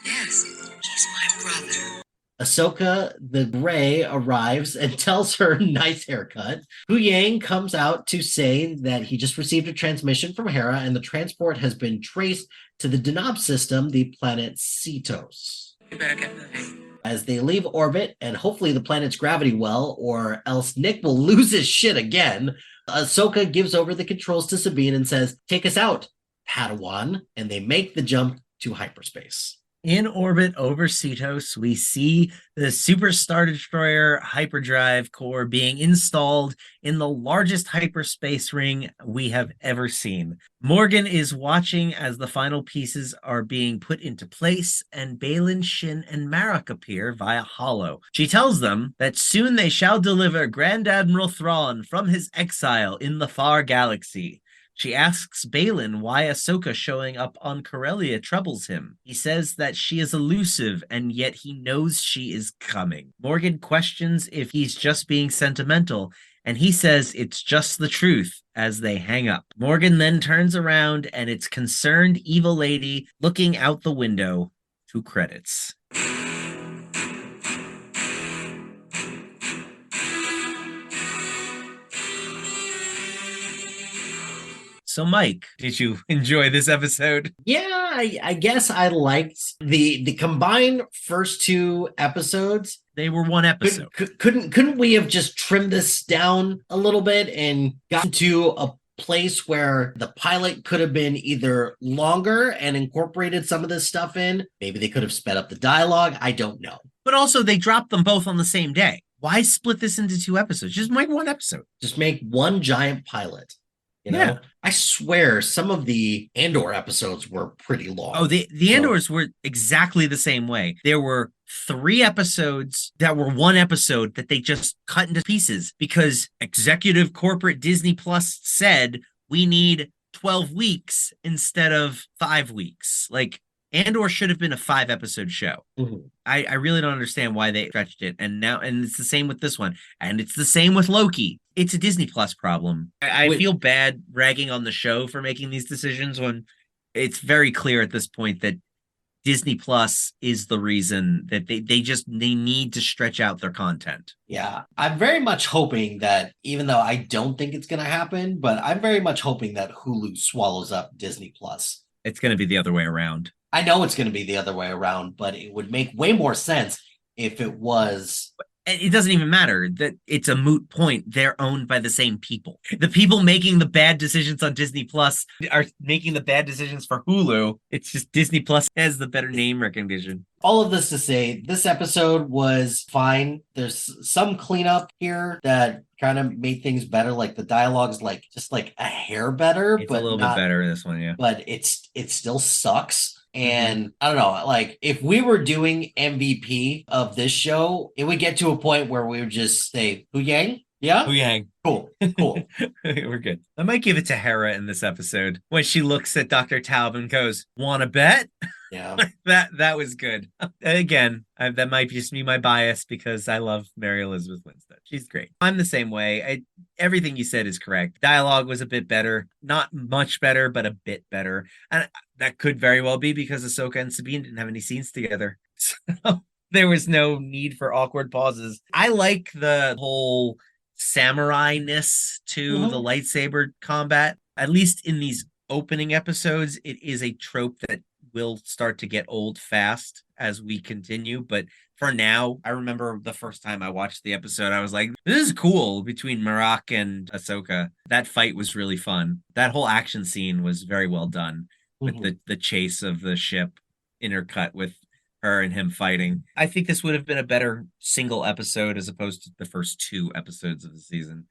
Yes, he's my brother. Ahsoka the Grey arrives and tells her nice haircut. Hu Yang comes out to say that he just received a transmission from Hera and the transport has been traced to the Denab system, the planet Cetos. You better get moving. As they leave orbit and hopefully the planet's gravity well, or else Nick will lose his shit again, Ahsoka gives over the controls to Sabine and says, "Take us out, Padawan," and they make the jump to hyperspace. In orbit over Cetos, we see the Super Star Destroyer hyperdrive core being installed in the largest hyperspace ring we have ever seen. Morgan is watching as the final pieces are being put into place, and Baylan, Shin, and Marek appear via holo. She tells them that soon they shall deliver Grand Admiral Thrawn from his exile in the far galaxy. She asks Baylan why Ahsoka showing up on Corellia troubles him. He says that she is elusive, and yet he knows she is coming. Morgan questions if he's just being sentimental, and he says it's just the truth as they hang up. Morgan then turns around, and it's concerned evil lady looking out the window to credits. So, Mike, did you enjoy this episode? Yeah, I guess I liked the combined first two episodes. They were one episode. Couldn't we have just trimmed this down a little bit and gotten to a place where the pilot could have been either longer and incorporated some of this stuff in? Maybe they could have sped up the dialogue. I don't know. But also, they dropped them both on the same day. Why split this into two episodes? Just make one episode. Just make one giant pilot. Yeah. I swear some of the Andor episodes were pretty long. Oh, the Andors were exactly the same way. There were 3 episodes that were one episode that they just cut into pieces because executive corporate Disney Plus said we need 12 weeks instead of 5 weeks. Like, Andor should have been a 5-episode show. Mm-hmm. I really don't understand why they stretched it. And it's the same with this one. And it's the same with Loki. It's a Disney Plus problem. I feel bad ragging on the show for making these decisions when it's very clear at this point that Disney Plus is the reason that they need to stretch out their content. Yeah, I'm very much hoping that, even though I don't think it's going to happen, but I'm very much hoping that Hulu swallows up Disney Plus. It's going to be the other way around. I know it's going to be the other way around, but it would make way more sense if it was. It doesn't even matter that it's a moot point. They're owned by the same people. The people making the bad decisions on Disney Plus are making the bad decisions for Hulu. It's just Disney Plus has the better name recognition. All of this to say, this episode was fine. There's some cleanup here that kind of made things better. Like the dialogue's just a hair better. It's but a little bit better in this one, yeah. But it still sucks. And I don't know, like if we were doing MVP of this show, it would get to a point where we would just say, Hu Yang? Yeah? Hu Yang. Cool. We're good. I might give it to Hera in this episode when she looks at Dr. Taub and goes, "Wanna bet?" Yeah. that was good. Again, that might just be my bias because I love Mary Elizabeth Winstead. She's great. I'm the same way. Everything you said is correct. Dialogue was a bit better, not much better, but a bit better. And that could very well be because Ahsoka and Sabine didn't have any scenes together. So There was no need for awkward pauses. I like the whole samurai-ness to the lightsaber combat. At least in these opening episodes, it is a trope that will start to get old fast as we continue. But for now, I remember the first time I watched the episode, I was like, this is cool between Marak and Ahsoka. That fight was really fun. That whole action scene was very well done with the chase of the ship intercut with her and him fighting. I think this would have been a better single episode as opposed to the first 2 episodes of the season.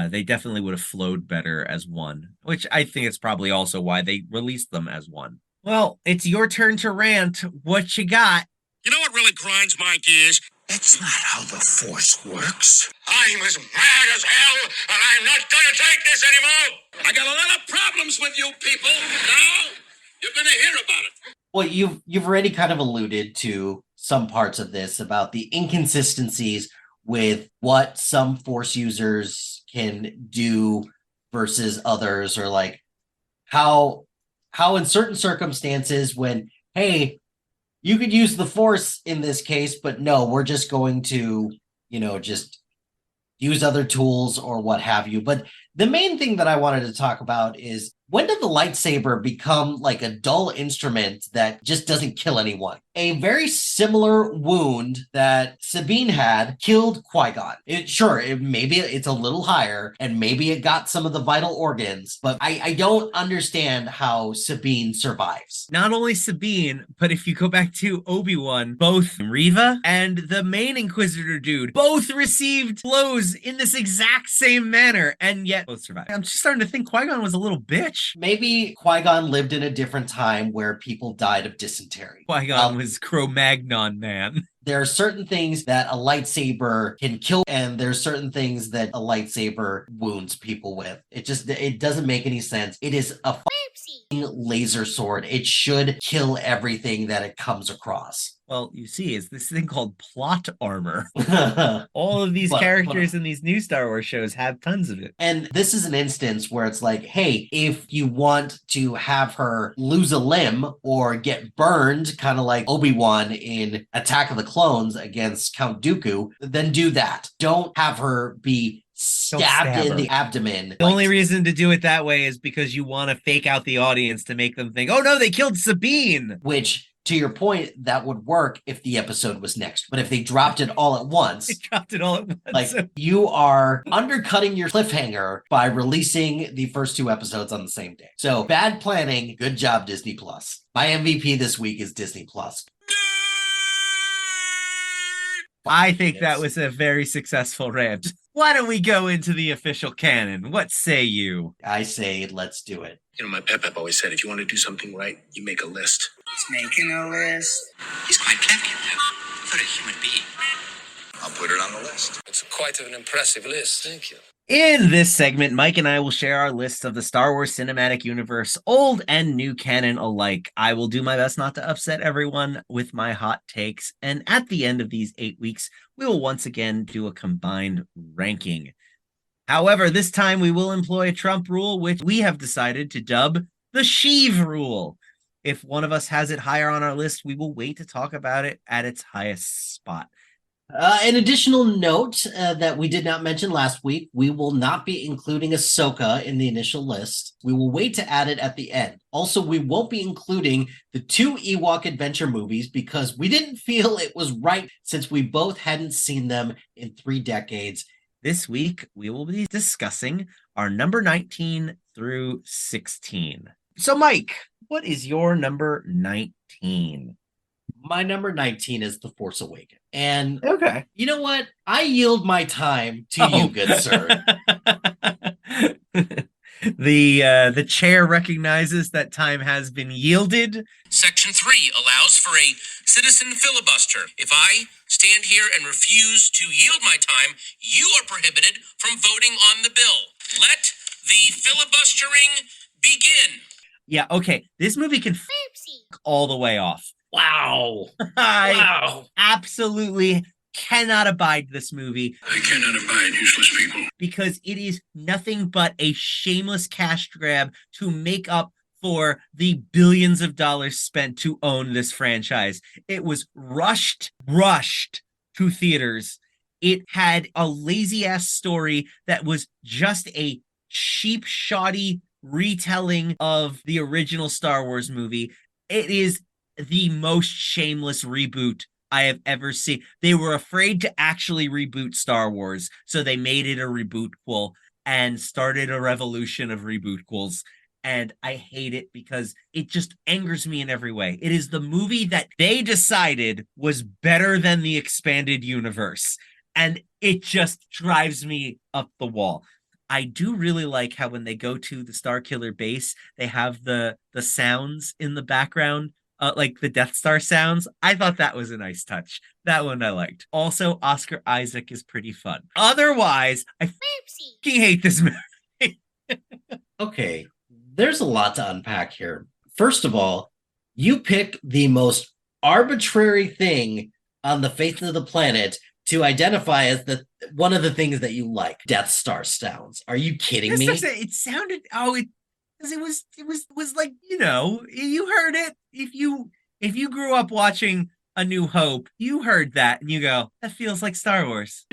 They definitely would have flowed better as one, which I think is probably also why they released them as one. Well, it's your turn to rant. What you got? You know what really grinds my gears? That's not how the Force works. I'm as mad as hell, and I'm not gonna take this anymore. I got a lot of problems with you people. Now you're gonna hear about it. Well, you've already kind of alluded to some parts of this about the inconsistencies with what some Force users can do versus others, or like how in certain circumstances when, hey, you could use the Force in this case, but no, we're just going to, just use other tools or what have you. But the main thing that I wanted to talk about is, when did the lightsaber become like a dull instrument that just doesn't kill anyone? A very similar wound that Sabine had killed Qui-Gon. Maybe it's a little higher, and maybe it got some of the vital organs, but I don't understand how Sabine survives. Not only Sabine, but if you go back to Obi-Wan, both Reva and the main Inquisitor dude both received blows in this exact same manner, and yet both survived. I'm just starting to think Qui-Gon was a little bitch. Maybe Qui-Gon lived in a different time where people died of dysentery. Qui-Gon was Cro-Magnon man. There are certain things that a lightsaber can kill, and there's certain things that a lightsaber wounds people with. It doesn't make any sense. It is a laser sword. It should kill everything that it comes across. Well, you see, it's this thing called plot armor. All of these characters in these new Star Wars shows have tons of it. And this is an instance where it's like, hey, if you want to have her lose a limb or get burned, kind of like Obi-Wan in Attack of the Clones against Count Dooku, then do that. Don't have her be stabbed in the abdomen. The only reason to do it that way is because you want to fake out the audience to make them think, oh no, they killed Sabine. Which, to your point, that would work if the episode was next. But if they dropped it all at once, you are undercutting your cliffhanger by releasing the first 2 episodes on the same day. So bad planning. Good job, Disney Plus. My MVP this week is Disney Plus. I think that was a very successful rant. Why don't we go into the official canon? What say you? I say, let's do it. My Pep always said, if you want to do something right, you make a list. He's making a list. He's quite clever, for a human being. I'll put it on the list. It's quite an impressive list. Thank you. In this segment, Mike and I will share our list of the Star Wars Cinematic Universe, old and new canon alike. I will do my best not to upset everyone with my hot takes, and at the end of these 8 weeks, we will once again do a combined ranking. However, this time we will employ a Trump rule, which we have decided to dub the Sheev rule. If one of us has it higher on our list, we will wait to talk about it at its highest spot. An additional note that we did not mention last week, we will not be including Ahsoka in the initial list. We will wait to add it at the end. Also, we won't be including the 2 Ewok adventure movies because we didn't feel it was right since we both hadn't seen them in 3 decades. This week, we will be discussing our number 19 through 16. So, Mike, what is your number 19? My number 19 is The Force Awakens. And okay, you know what? I yield my time to you, good sir. The chair recognizes that time has been yielded. Section 3 allows for a citizen filibuster. If I stand here and refuse to yield my time, you are prohibited from voting on the bill. Let the filibustering begin. Yeah, okay. This movie can all the way off. Wow. I absolutely cannot abide this movie. I cannot abide useless people. Because it is nothing but a shameless cash grab to make up for the billions of dollars spent to own this franchise. It was rushed to theaters. It had a lazy ass story that was just a cheap, shoddy retelling of the original Star Wars movie. It is the most shameless reboot I have ever seen. They were afraid to actually reboot Star Wars, so they made it a rebootquel and started a revolution of rebootquels. And I hate it because it just angers me in every way. It is the movie that they decided was better than the expanded universe. And it just drives me up the wall. I do really like how when they go to the Starkiller base, they have the sounds in the background, like the Death Star sounds. I thought that was a nice touch. That one I liked. Also, Oscar Isaac is pretty fun. Otherwise, I fucking hate this movie. Okay, there's a lot to unpack here. First of all, you pick the most arbitrary thing on the face of the planet to identify as the one of the things that you like. Death Star sounds. Are you kidding me? It sounded it was like, you know, you heard it. If you grew up watching A New Hope, you heard that and you go, that feels like Star Wars.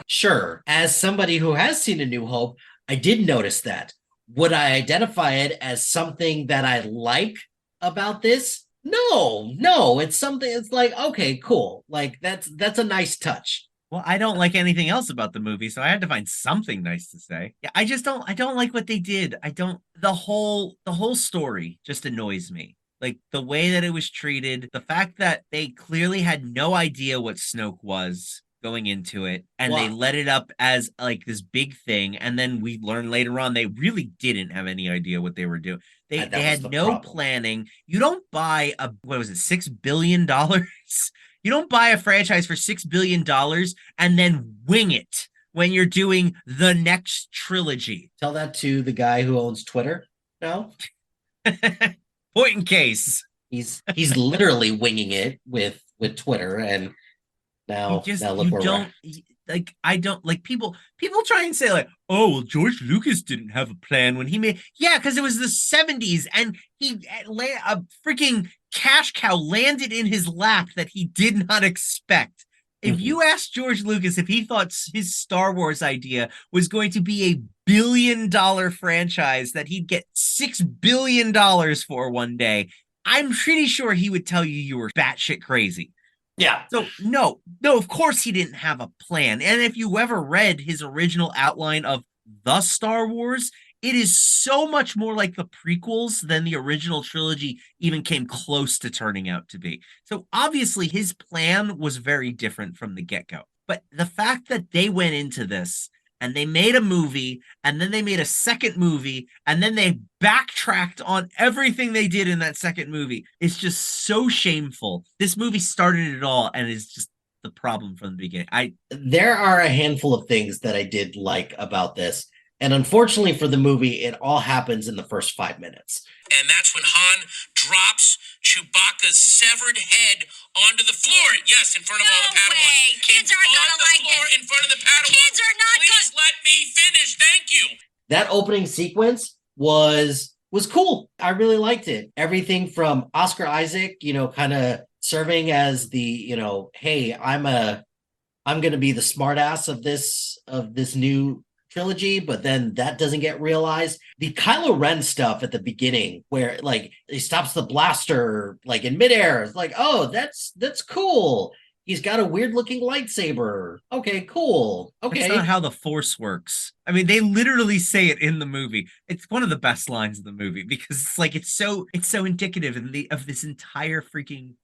Sure, as somebody who has seen A New Hope, I did notice that. Would I identify it as something that I like about this? No, it's something. It's like, okay, cool. Like that's a nice touch. Well, I don't like anything else about the movie, so I had to find something nice to say. Yeah, I don't like what they did. The whole story just annoys me. Like the way that it was treated, the fact that they clearly had no idea what Snoke was going into it, and they let it up as like this big thing, and then we learn later on they really didn't have any idea what they were doing. They had no planning. You don't buy a $6 billion? You don't buy a franchise for $6 billion and then wing it when you're doing the next trilogy. Tell that to the guy who owns Twitter. No. Point in case. He's literally winging it with Twitter, and now look where we're like. I don't like people try and say like, oh well, George Lucas didn't have a plan when he made. Yeah, because it was the 70s and a freaking cash cow landed in his lap that he did not expect. If you asked George Lucas if he thought his Star Wars idea was going to be a $1 billion franchise that he'd get $6 billion for one day, I'm pretty sure he would tell you were batshit crazy. Yeah. So no, of course he didn't have a plan. And if you ever read his original outline of the Star Wars, it is so much more like the prequels than the original trilogy even came close to turning out to be. So obviously his plan was very different from the get-go. But the fact that they went into this and they made a movie and then they made a second movie and then they backtracked on everything they did in that second movie is just so shameful. This movie started it all and is just the problem from the beginning. There are a handful of things that I did like about this. And unfortunately for the movie, it all happens in the first 5 minutes. And that's when Han drops Chewbacca's severed head onto the floor. Yes, in front of all the Padawans. No way. Kids aren't gonna like it. In front of the Padawans. Kids are not Please let me finish. Thank you. That opening sequence was cool. I really liked it. Everything from Oscar Isaac, kind of serving as the, hey, I'm going to be the smartass of this new trilogy, but then that doesn't get realized. The Kylo Ren stuff at the beginning where like he stops the blaster like in midair. It's like, oh, that's cool. He's got a weird looking lightsaber. Okay, cool. Okay. That's not how the Force works. I mean, they literally say it in the movie. It's one of the best lines of the movie because it's like it's so indicative of this entire freaking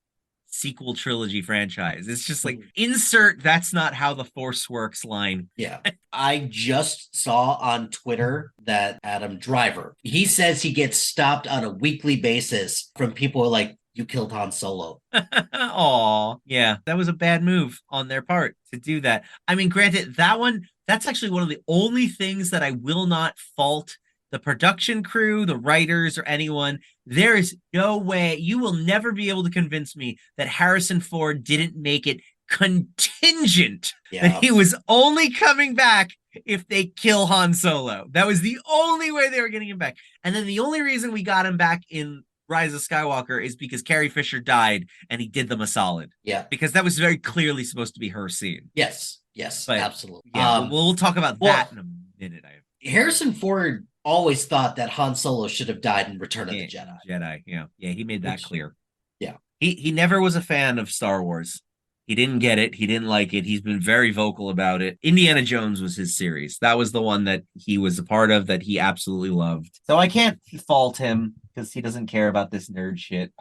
sequel trilogy franchise. It's just like insert that's not how the Force works line. Yeah. I just saw on Twitter that Adam Driver, he says he gets stopped on a weekly basis from people like, you killed Han Solo. Aw, yeah, that was a bad move on their part to do that. I mean, granted, that's actually one of the only things that I will not fault the production crew, the writers, or anyone. There is no way, you will never be able to convince me that Harrison Ford didn't make it contingent that he was only coming back if they kill Han Solo. That was the only way they were getting him back. And then the only reason we got him back in Rise of Skywalker is because Carrie Fisher died and he did them a solid. Yeah. Because that was very clearly supposed to be her scene. Yes, But, absolutely. Yeah, we'll talk about that in a minute. Harrison Ford always thought that Han Solo should have died in Return of the Jedi. Yeah, he made that clear. Yeah. He never was a fan of Star Wars. He didn't get it. He didn't like it. He's been very vocal about it. Indiana Jones was his series. That was the one that he was a part of that he absolutely loved. So I can't fault him because he doesn't care about this nerd shit.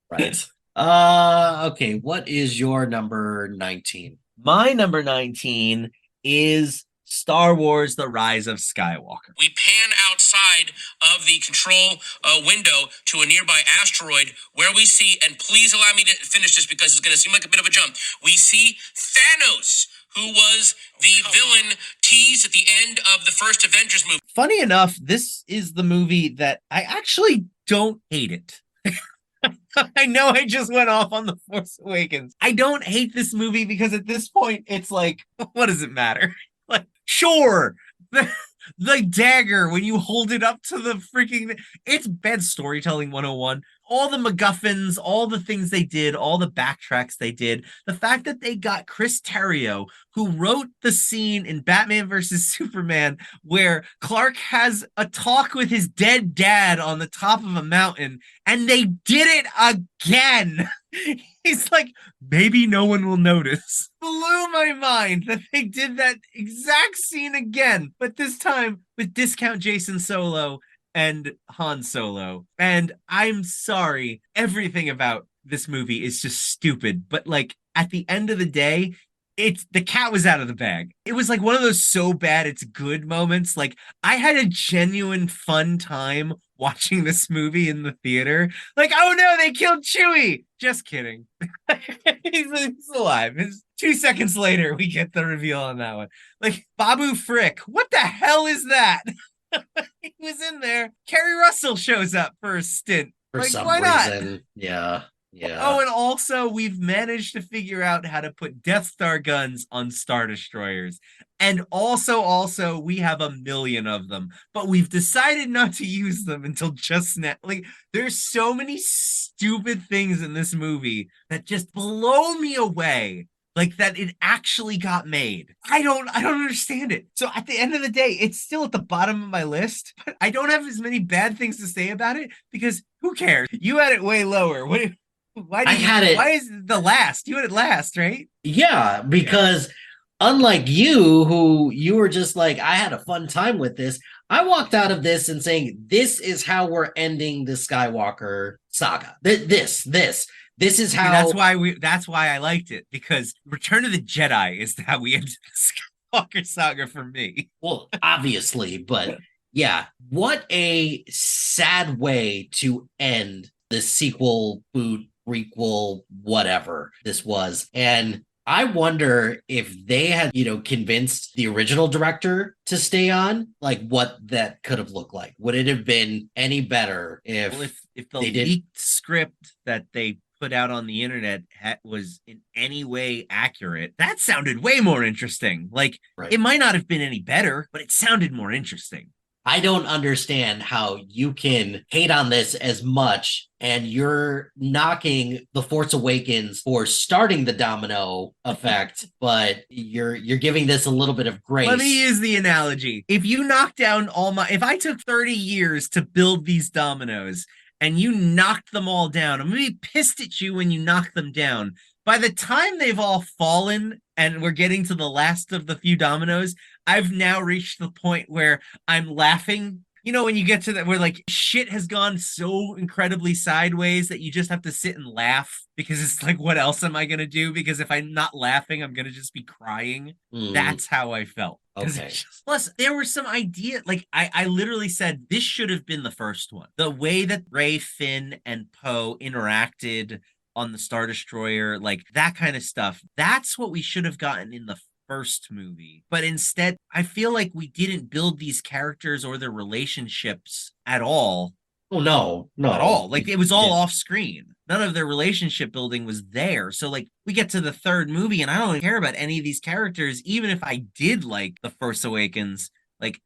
Right. Okay, what is your number 19? My number 19 is Star Wars: The Rise of Skywalker. We pan outside of the control window to a nearby asteroid where we see, and please allow me to finish this because it's going to seem like a bit of a jump. We see Thanos, who was the villain teased at the end of the first Avengers movie. Funny enough, this is the movie that I actually don't hate it. I know I just went off on The Force Awakens. I don't hate this movie because at this point, it's like, what does it matter? Like, sure, the dagger, when you hold it up to the freaking... It's bad storytelling 101. All the MacGuffins, all the things they did, all the backtracks they did. The fact that they got Chris Terrio, who wrote the scene in Batman versus Superman where Clark has a talk with his dead dad on the top of a mountain, and they did it again. He's like, maybe no one will notice. Blew my mind that they did that exact scene again, but this time with discount Jason Solo and Han Solo. And I'm sorry, everything about this movie is just stupid, but like at the end of the day, it's the cat was out of the bag. It was like one of those so bad it's good moments. Like I had a genuine fun time watching this movie in the theater. Like, oh no, they killed Chewie. Just kidding. he's alive. It's 2 seconds later, we get the reveal on that one. Like Babu Frick, what the hell is that? He was in there. Kerry Russell shows up for a stint. For like, some why reason. not? Yeah. Oh, and also we've managed to figure out how to put Death Star guns on Star Destroyers. And also we have a million of them, but we've decided not to use them until just now. Like, there's so many stupid things in this movie that just blow me away. Like that it actually got made. I don't understand it. So at the end of the day, it's still at the bottom of my list, but I don't have as many bad things to say about it because who cares? You had it way lower. Why is it the last? You had it last, right? Yeah, because unlike you, who you were just like, I had a fun time with this, I walked out of this and saying, this is how we're ending the Skywalker saga. This is how. That's why I liked it, because Return of the Jedi is how we ended the Skywalker saga for me. Well, obviously, but yeah, what a sad way to end the sequel, boot, prequel, whatever this was. And I wonder if they had, convinced the original director to stay on, like what that could have looked like. Would it have been any better if the leaked script that they put out on the internet was in any way accurate? That sounded way more interesting. Like, right. It might not have been any better, but it sounded more interesting. I don't understand how you can hate on this as much and you're knocking The Force Awakens for starting the domino effect, but you're giving this a little bit of grace. Let me use the analogy. If you knock down if I took 30 years to build these dominoes and you knocked them all down, I'm going to be pissed at you when you knock them down. By the time they've all fallen and we're getting to the last of the few dominoes, I've now reached the point where I'm laughing. You know, when you get to that, where like shit has gone so incredibly sideways that you just have to sit and laugh because it's like, what else am I going to do? Because if I'm not laughing, I'm going to just be crying. That's how I felt. Okay. Plus, there were some ideas. Like, I literally said, this should have been the first one. The way that Rey, Finn, and Poe interacted on the Star Destroyer, like that kind of stuff. That's what we should have gotten in the first movie. But instead, I feel like we didn't build these characters or their relationships at all. Oh no, no, at all. Like, it was all Yeah. off screen. None of their relationship building was there. So, like, we get to the third movie, and I don't care about any of these characters. Even if I did like The Force Awakens, like,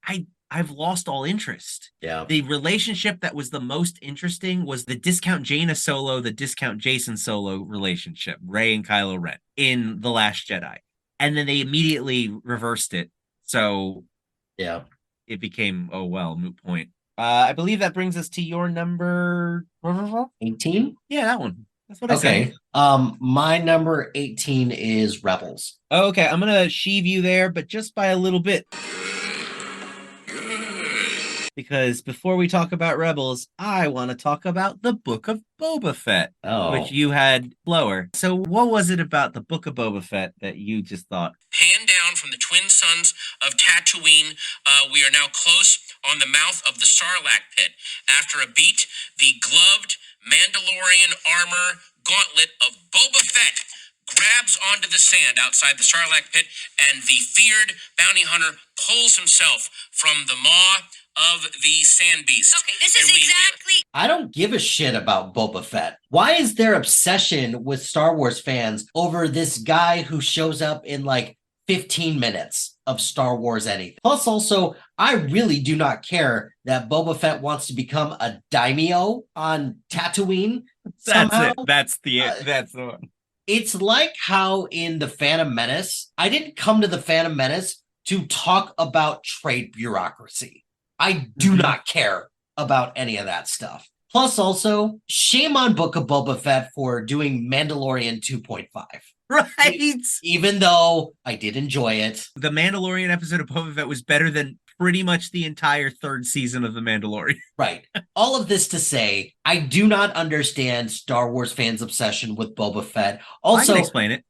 I've lost all interest. Yeah. The relationship that was the most interesting was the discount Jaina Solo, the discount Jason Solo relationship, Rey and Kylo Ren in The Last Jedi. And then they immediately reversed it. So Yeah. it became, oh well, moot point. I believe that brings us to your number 18? Yeah, that one. That's what I Okay. said. My number 18 is Rebels. Okay, I'm gonna sheave you there, but just by a little bit. Because before we talk about Rebels, I want to talk about the Book of Boba Fett, which you had lower. So what was it about the Book of Boba Fett that you just thought? Hand down from the twin sons of Tatooine, we are now close on the mouth of the Sarlacc pit. After a beat, the gloved Mandalorian armor gauntlet of Boba Fett grabs onto the sand outside the Sarlacc pit, and the feared bounty hunter pulls himself from the maw of the sand beast. Okay, this is exactly. I don't give a shit about Boba Fett. Why is there obsession with Star Wars fans over this guy who shows up in like 15 minutes of Star Wars anything? Plus, also, I really do not care that Boba Fett wants to become a daimyo on Tatooine. Somehow. That's the one. It's like how in The Phantom Menace, I didn't come to The Phantom Menace to talk about trade bureaucracy. I do not care about any of that stuff. Plus, also, shame on Book of Boba Fett for doing Mandalorian 2.5. Right. Even though I did enjoy it. The Mandalorian episode of Boba Fett was better than pretty much the entire third season of The Mandalorian. Right. All of this to say, I do not understand Star Wars fans' obsession with Boba Fett. Also, I can explain it.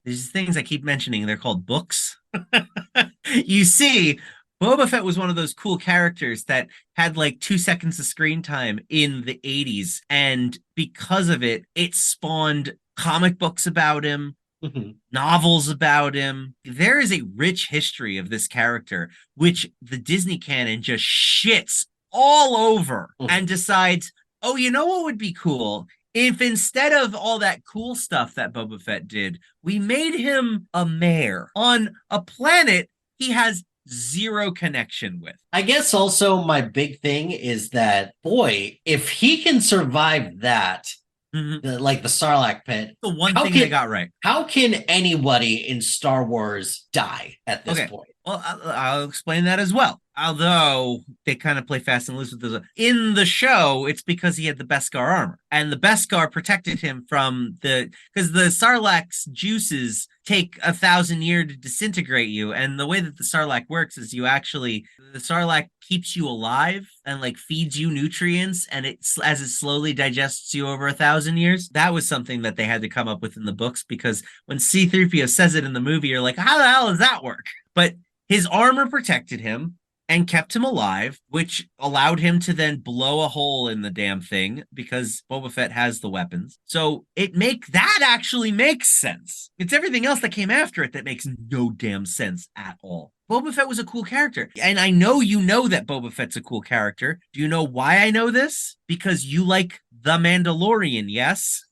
There's things I keep mentioning. They're called books. You see, Boba Fett was one of those cool characters that had like 2 seconds of screen time in the 80s. And because of it, it spawned comic books about him, novels about him. There is a rich history of this character, which the Disney canon just shits all over and decides, oh, you know what would be cool? If instead of all that cool stuff that Boba Fett did, we made him a mayor on a planet he has zero connection with. I guess also my big thing is that, boy, if he can survive that, like the Sarlacc pit, the one thing they got right. How can anybody in Star Wars die at this point? Well, I'll explain that as well. Although they kind of play fast and loose with this. In the show, it's because he had the Beskar armor. And the Beskar protected him from because the Sarlacc's juices take 1,000 years to disintegrate you. And the way that the Sarlacc works is the Sarlacc keeps you alive and like feeds you nutrients. And as it slowly digests you over 1,000 years. That was something that they had to come up with in the books, because when C-3PO says it in the movie, you're like, how the hell does that work? But his armor protected him and kept him alive, which allowed him to then blow a hole in the damn thing because Boba Fett has the weapons. So that actually makes sense. It's everything else that came after it that makes no damn sense at all. Boba Fett was a cool character. And I know you know that Boba Fett's a cool character. Do you know why I know this? Because you like The Mandalorian, yes?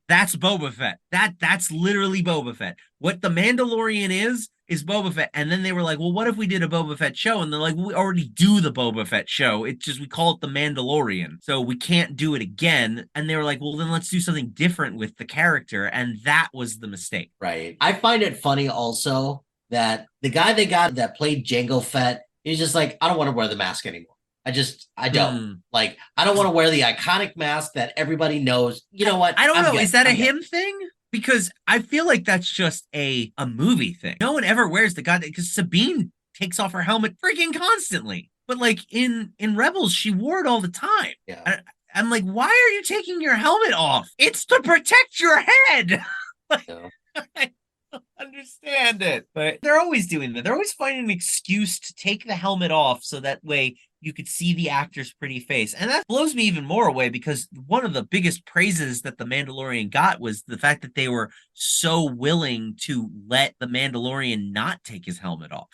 That's Boba Fett. That's literally Boba Fett. What The Mandalorian is Boba Fett. And then they were like, well, what if we did a Boba Fett show? And they're like, we already do the Boba Fett show. It's just we call it The Mandalorian. So we can't do it again. And they were like, well, then let's do something different with the character. And that was the mistake. Right. I find it funny also that the guy they got that played Jango Fett is just like, I don't want to wear the mask anymore. I don't. Like, I don't want to wear the iconic mask that everybody knows. You know what? I don't know. Is that a him thing? Because I feel like that's just a movie thing. No one ever wears the goddamn, because Sabine takes off her helmet freaking constantly. But like in Rebels, she wore it all the time. Yeah. I'm like, why are you taking your helmet off? It's to protect your head. Like, No. I don't understand it. But they're always doing that. They're always finding an excuse to take the helmet off so that way you could see the actor's pretty face. And that blows me even more away, because one of the biggest praises that The Mandalorian got was the fact that they were so willing to let The Mandalorian not take his helmet off.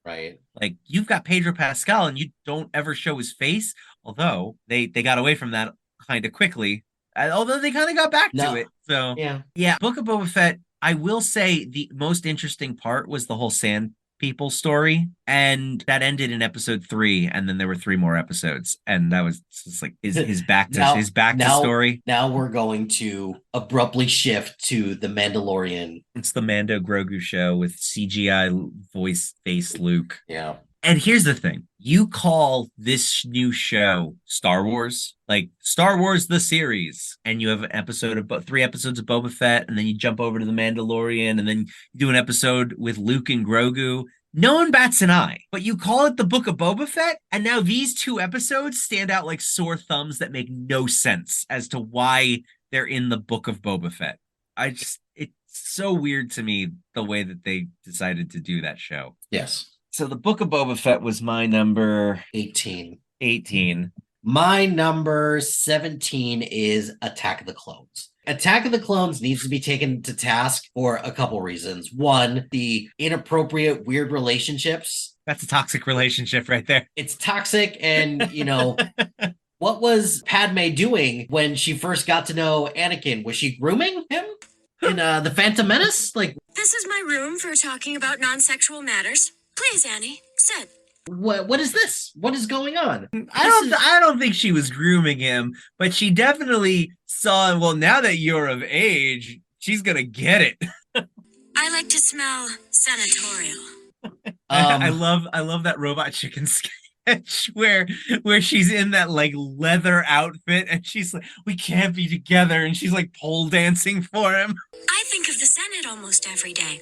Right. Like, you've got Pedro Pascal and you don't ever show his face, although they got away from that kind of quickly. Although they kind of got back to No. it. So Yeah. Book of Boba Fett, I will say the most interesting part was the whole Sand People story, and that ended in episode 3, and then there were 3 more episodes, and that was just like his back to story. Now we're going to abruptly shift to the Mandalorian. It's the Mando Grogu show with CGI voice face Luke. Yeah. And here's the thing. You call this new show Star Wars, like Star Wars the series, and you have an episode of 3 episodes of Boba Fett, and then you jump over to the Mandalorian, and then you do an episode with Luke and Grogu. No one bats an eye, but you call it the Book of Boba Fett, and now these 2 episodes stand out like sore thumbs that make no sense as to why they're in the Book of Boba Fett. It's so weird to me the way that they decided to do that show. Yes. So the Book of Boba Fett was my number 18. 18. My number 17 is Attack of the Clones. Attack of the Clones needs to be taken to task for a couple reasons. One, the inappropriate, weird relationships. That's a toxic relationship right there. It's toxic, and, what was Padme doing when she first got to know Anakin? Was she grooming him in The Phantom Menace? Like, This is my room for talking about non-sexual matters. Please, Annie, sit. what is this? What is going on? I don't think she was grooming him, but she definitely saw, well, now that you're of age, she's gonna get it. I like to smell senatorial. I love that Robot Chicken sketch where she's in that like leather outfit and she's like, we can't be together, and she's like pole dancing for him. I think of the Senate almost every day.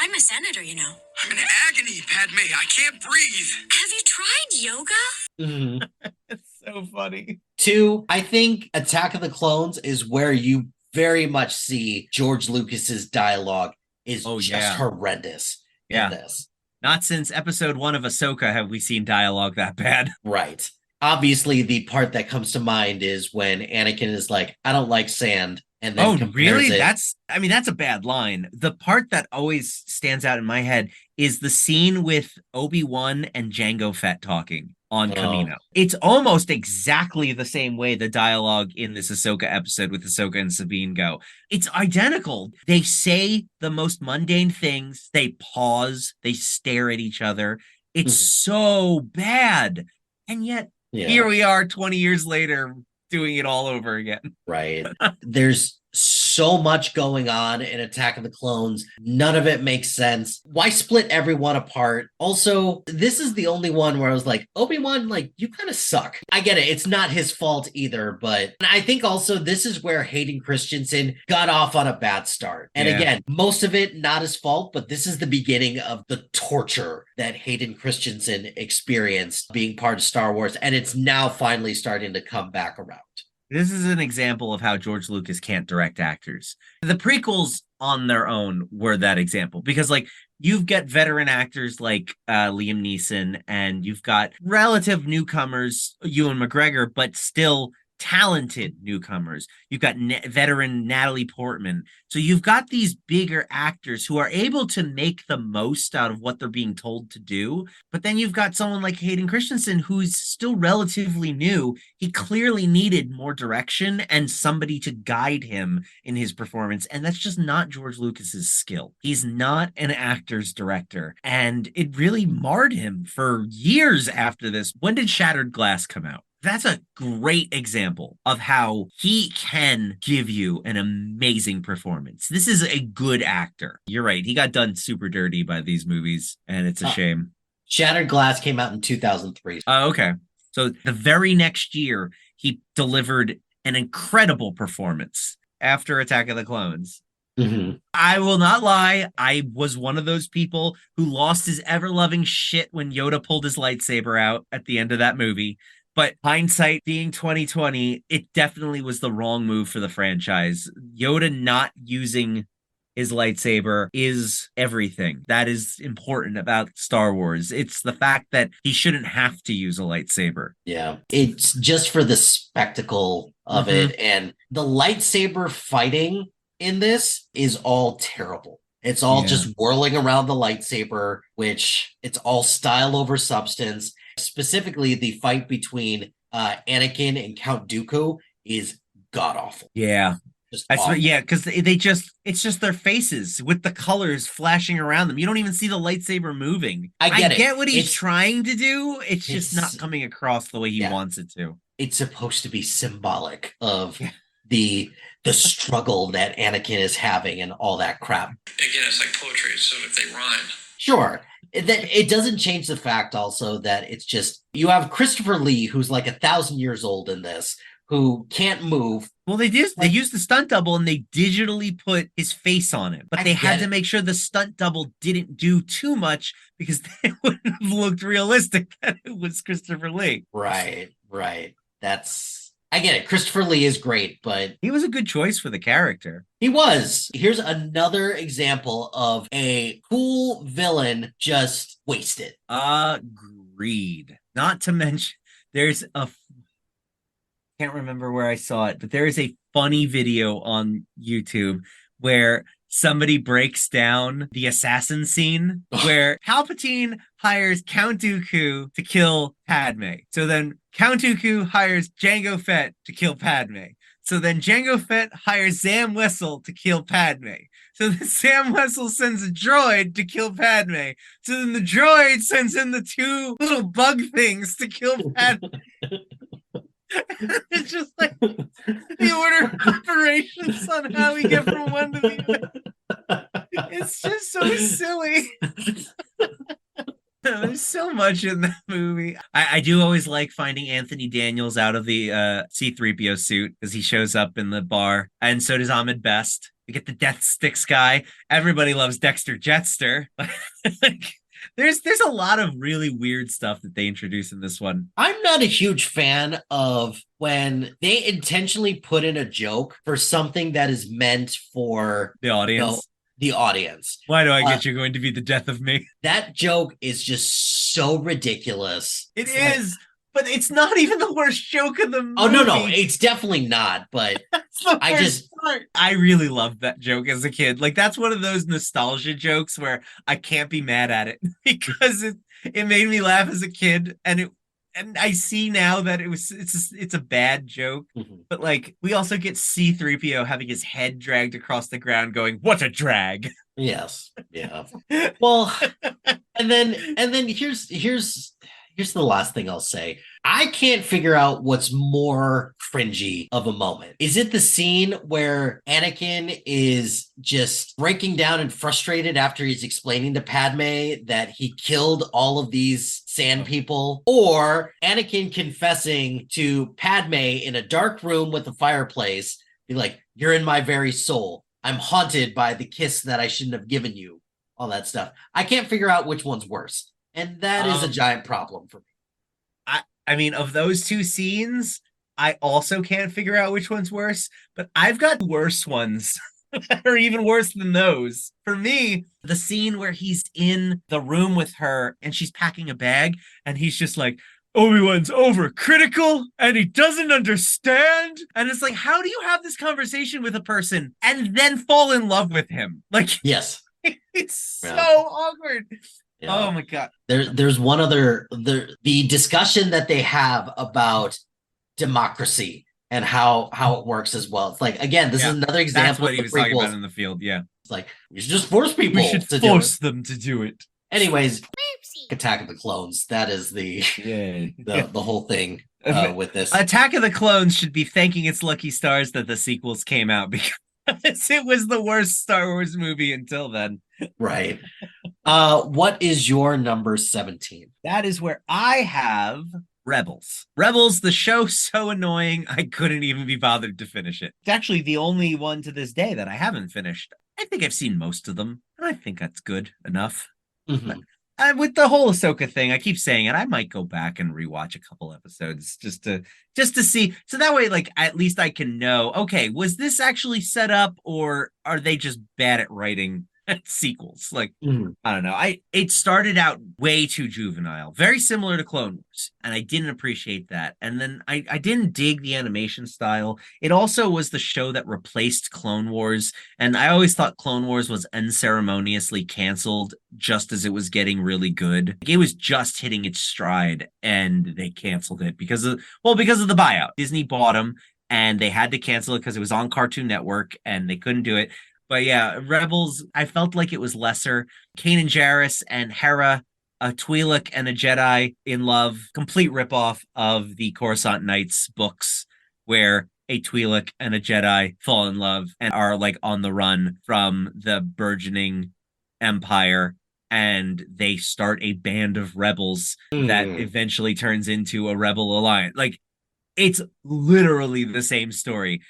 I'm a senator, you know. I'm in agony, Padme. I can't breathe. Have you tried yoga? Mhm. It's so funny. 2, I think Attack of the Clones is where you very much see George Lucas's dialogue is just horrendous in this. Not since episode 1 of Ahsoka have we seen dialogue that bad. Right. Obviously, the part that comes to mind is when Anakin is like, I don't like sand. And then really? it. That's a bad line. The part that always stands out in my head is the scene with Obi-Wan and Jango Fett talking on Kamino. It's almost exactly the same way the dialogue in this Ahsoka episode with Ahsoka and Sabine go. It's identical. They say the most mundane things. They pause. They stare at each other. It's so bad. And yet, here we are 20 years later doing it all over again. Right. There's so much going on in Attack of the Clones. None of it makes sense. Why split everyone apart? Also, this is the only one where I was like, Obi-Wan, like, you kind of suck. I get it. It's not his fault either, but I think also this is where Hayden Christensen got off on a bad start. And again, most of it not his fault, but this is the beginning of the torture that Hayden Christensen experienced being part of Star Wars. And it's now finally starting to come back around. This is an example of how George Lucas can't direct actors. The prequels on their own were that example, because like you've got veteran actors like Liam Neeson, and you've got relative newcomers, Ewan McGregor, but still talented newcomers. You've got veteran Natalie Portman. So you've got these bigger actors who are able to make the most out of what they're being told to do. But then you've got someone like Hayden Christensen, who's still relatively new. He clearly needed more direction and somebody to guide him in his performance. And that's just not George Lucas's skill. He's not an actor's director. And it really marred him for years after this. When did Shattered Glass come out? That's a great example of how he can give you an amazing performance. This is a good actor. You're right. He got done super dirty by these movies, and it's a shame. Shattered Glass came out in 2003. Oh, okay. So the very next year, he delivered an incredible performance after Attack of the Clones. Mm-hmm. I will not lie. I was one of those people who lost his ever-loving shit when Yoda pulled his lightsaber out at the end of that movie. But hindsight being 2020, it definitely was the wrong move for the franchise. Yoda not using his lightsaber is everything that is important about Star Wars. It's the fact that he shouldn't have to use a lightsaber. Yeah, it's just for the spectacle of it. And the lightsaber fighting in this is all terrible. It's all Yeah. just whirling around the lightsaber, which it's all style over substance. Specifically, the fight between Anakin and Count Dooku is god awful. Yeah. Just I swear, awful. yeah, because it's just their faces with the colors flashing around them. You don't even see the lightsaber moving. I get it. What he's It's- trying to do. It's just it's- not coming across the way he yeah. wants it to. It's supposed to be symbolic of the struggle that Anakin is having and all that crap. Again, it's like poetry, so if they rhyme. Sure. It doesn't change the fact also that it's just you have Christopher Lee, who's like 1,000 years old in this, who can't move. Well, they used the stunt double and they digitally put his face on him, but I they had get to it. make sure the stunt double didn't do too much because it wouldn't have looked realistic that it was Christopher Lee. Right. I get it. Christopher Lee is great, but He was a good choice for the character. he was. Here's another example of a cool villain just wasted. Agreed. Not to mention, there's a can't remember where I saw it, but there is a funny video on YouTube where somebody breaks down the assassin scene where Palpatine hires Count Dooku to kill Padme. So then Count Dooku hires Jango Fett to kill Padme. So then Jango Fett hires Zam Wessel to kill Padme. So then Sam Wessel sends a droid to kill Padme. So then the droid sends in the two little bug things to kill Padme. It's just like the order of operations on how we get from one to the other. It's just so silly. There's so much in that movie. I do always like finding Anthony Daniels out of the C-3PO suit because he shows up in the bar, and so does Ahmed Best. We get the Death Sticks guy. Everybody loves Dexter Jetster. Like, there's a lot of really weird stuff that they introduce in this one. I'm not a huge fan of when they intentionally put in a joke for something that is meant for The audience. the audience. Why do I get you going to be the death of me? That joke is just so ridiculous. It It's like- is, but it's not even the worst joke of the movie. Oh no, it's definitely not. But That's the I worst just- part. I really loved that joke as a kid. Like, that's one of those nostalgia jokes where I can't be mad at it because it made me laugh as a kid, and I see now that it's a bad joke. Mhm. But like, we also get C-3PO having his head dragged across the ground going, "What a drag." Yes, yeah. Well, and then here's the last thing I'll say. I can't figure out what's more cringy of a moment. Is it the scene where Anakin is just breaking down and frustrated after he's explaining to Padme that he killed all of these sand people? Or Anakin confessing to Padme in a dark room with a fireplace, be like, "You're in my very soul. I'm haunted by the kiss that I shouldn't have given you." All that stuff. I can't figure out which one's worse. And that is a giant problem for me. I mean, of those two scenes, I also can't figure out which one's worse, but I've got worse ones that are even worse than those. For me, the scene where he's in the room with her and she's packing a bag and he's just like, "Obi-Wan's overcritical and he doesn't understand." And it's like, how do you have this conversation with a person and then fall in love with him? Like, Yes. it's so Yeah. awkward. Yeah. Oh my God. There's one other the discussion that they have about democracy and how it works as well. It's like, again, this is another example That's what of he the was talking about prequels. in the field. Yeah. It's like, we should just force people We should to do force it. them to do it. Anyways, Attack of the Clones. That is the Yeah. the whole thing with this. Attack of the Clones should be thanking its lucky stars that the sequels came out because it was the worst Star Wars movie until then. Right. What is your number 17? That is where I have Rebels. Rebels, the show so annoying, I couldn't even be bothered to finish it. It's actually the only one to this day that I haven't finished. I think I've seen most of them, and I think that's good enough. Mhm. With the whole Ahsoka thing, I keep saying it. I might go back and rewatch a couple episodes just to see. So that way, like, at least I can know, okay, was this actually set up or are they just bad at writing sequels. Like, Mhm. I don't know. It started out way too juvenile, very similar to Clone Wars, and I didn't appreciate that. And then I didn't dig the animation style. It also was the show that replaced Clone Wars, and I always thought Clone Wars was unceremoniously canceled just as it was getting really good. Like, it was just hitting its stride, and they canceled it because of the buyout. Disney bought them, and they had to cancel it because it was on Cartoon Network, and they couldn't do it. But yeah, Rebels, I felt like it was lesser. Kanan Jarrus and Hera, a Twi'lek and a Jedi in love, complete ripoff of the Coruscant Nights books, where a Twi'lek and a Jedi fall in love and are like on the run from the burgeoning Empire, and they start a band of rebels that eventually turns into a rebel alliance. Like, it's literally the same story.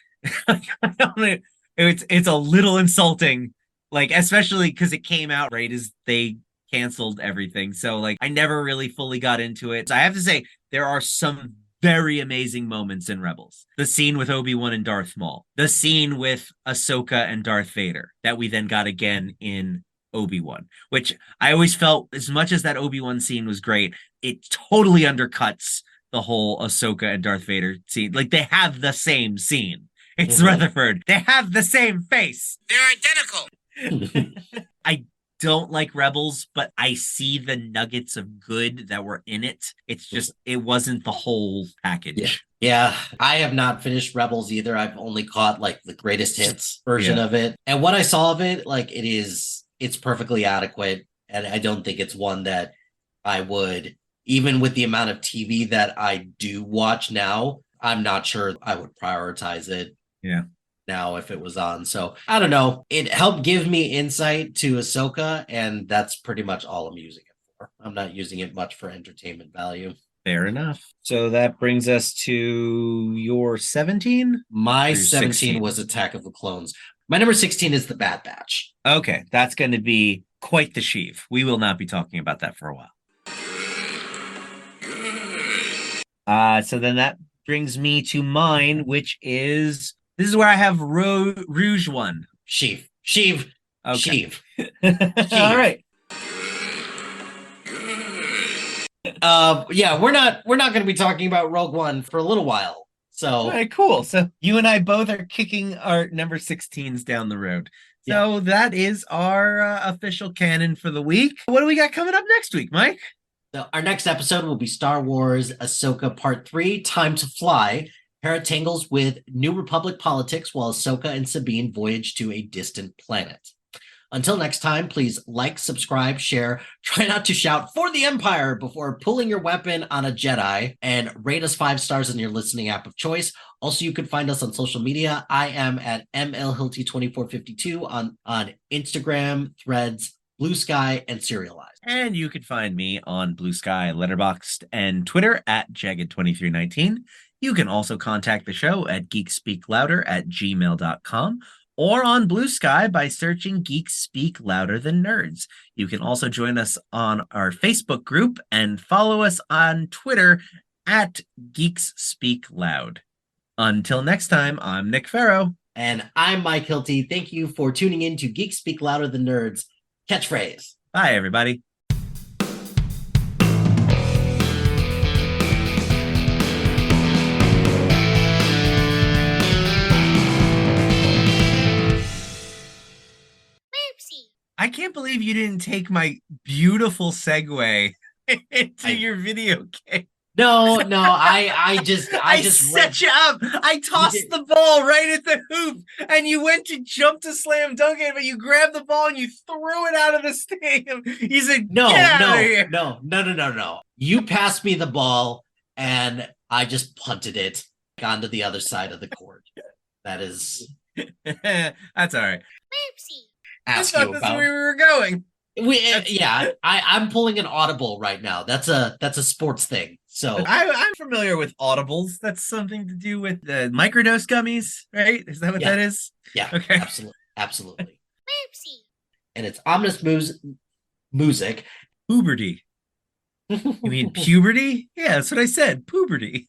It's a little insulting, like, especially because it came out right as they canceled everything. So like I never really fully got into it. So I have to say there are some very amazing moments in Rebels. The scene with Obi-Wan and Darth Maul, the scene with Ahsoka and Darth Vader that we then got again in Obi-Wan, which I always felt, as much as that Obi-Wan scene was great, it totally undercuts the whole Ahsoka and Darth Vader scene. Like, they have the same scene. It's Rutherford. They have the same face. They're identical. I don't like Rebels, but I see the nuggets of good that were in it. It's just, it wasn't the whole package. Yeah, I have not finished Rebels either. I've only caught like the greatest hits version of it. And what I saw of it, like, it's perfectly adequate. And I don't think it's one that I would, even with the amount of TV that I do watch now, I'm not sure I would prioritize it. Yeah. Now if it was on. So I don't know. It helped give me insight to Ahsoka, and that's pretty much all I'm using it for. I'm not using it much for entertainment value. Fair enough. So that brings us to your 17? My 17 16? was Attack of the Clones. My number 16 is The Bad Batch. Okay, that's going to be quite the sheaf. We will not be talking about that for a while. So then that brings me to mine, which is, this is where I have Rouge One. Sheev. Okay. Sheev. All right. Yeah, we're not going to be talking about Rogue One for a little while. So all right, cool. So you and I both are kicking our number 16s down the road. So that is our official canon for the week. What do we got coming up next week, Mike? So our next episode will be Star Wars Ahsoka Part 3, Time to Fly. Hera tangles with New Republic politics while Ahsoka and Sabine voyage to a distant planet. Until next time, please like, subscribe, share, try not to shout for the Empire before pulling your weapon on a Jedi, and rate us 5 stars in your listening app of choice. Also, you can find us on social media. I am at MLHilty2452 on Instagram, Threads, Blue Sky, and Serialized. And you can find me on Blue Sky, Letterboxd, and Twitter at Jagged2319. You can also contact the show at Geek Speak Louder at gmail.com or on Blue Sky by searching Geeks Speak Louder Than Nerds. You can also join us on our Facebook group and follow us on Twitter at Geeks Speak Loud. Until next time, I'm Nick Farrow. And I'm Mike Hilty. Thank you for tuning in to Geek Speak Louder Than Nerds. Catchphrase. Bye, everybody. I can't believe you didn't take my beautiful segue into your video game. No, I just set you up. I tossed the ball right at the hoop, and you went to jump to slam dunk it, but you grabbed the ball and you threw it out of the stadium. You said, No. "No." You passed me the ball, and I just punted it onto the other side of the court. That is That's all right. Ask I you thought that's about. where we were going. I'm pulling an audible right now. That's a sports thing. So I'm familiar with audibles. That's something to do with the microdose gummies, right? Is that what that is? Yeah. Okay. Absolutely. And it's ominous music. Puberty. You mean puberty? Yeah, that's what I said. Puberty.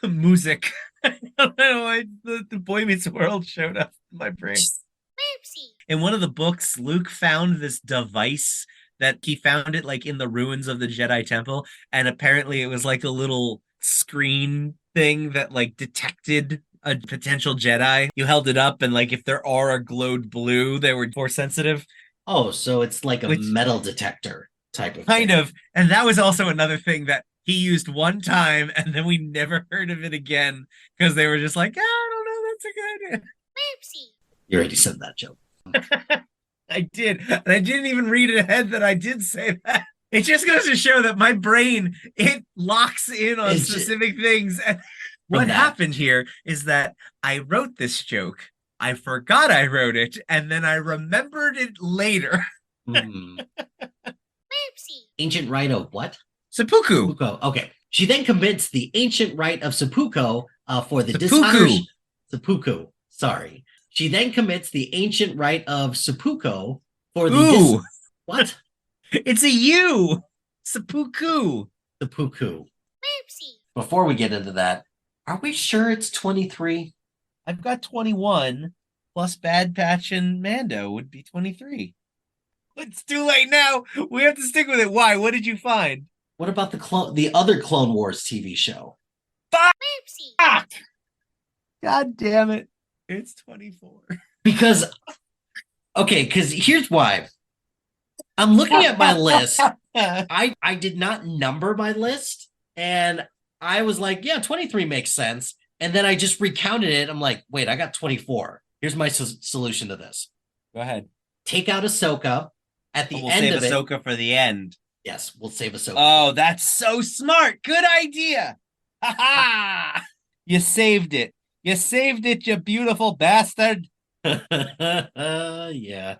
Music. I don't know why the Boy Meets World showed up in my brain. In one of the books, Luke found this device that he found it like in the ruins of the Jedi Temple, and apparently it was like a little screen thing that like detected a potential Jedi. You held it up, and like if their aura glowed blue, they were Force sensitive. Oh, so it's like a Which- metal detector type of Kind thing. of. And that was also another thing that he used one time, and then we never heard of it again because they were just like, "Ah, I don't know, that's a good idea." You already said that joke. I did. And I didn't even read it ahead that I did say that. It just goes to show that my brain, it locks in on It's ju- specific things. And what that. happened here is that I wrote this joke. I forgot I wrote it, and then I remembered it later. Hmm. Ancient rite of what? Seppuku. Seppuku. Okay. She then commits the ancient rite of seppuku for the Seppuku. dishonor. Seppuku. Sorry. She then commits the ancient rite of seppuku for the Ooh, what? it's a U. Seppuku. Seppuku. Before we get into that, are we sure it's 23? I've got 21 plus Bad Patch and Mando would be 23. It's too late now. We have to stick with it. Why? What did you find? What about the other Clone Wars TV show? Fuck! God damn it. It's 24. Because here's why. I'm looking at my list. I did not number my list, and I was like, yeah, 23 makes sense. And then I just recounted it. I'm like, wait, I got 24. Here's my solution to this. Go ahead. Take out Ahsoka at the We'll end save of it. Ahsoka for the end. Yes, we'll save Ahsoka. Oh, that's so smart. Good idea. Ha ha! You saved it. You saved it, you beautiful bastard. Yeah.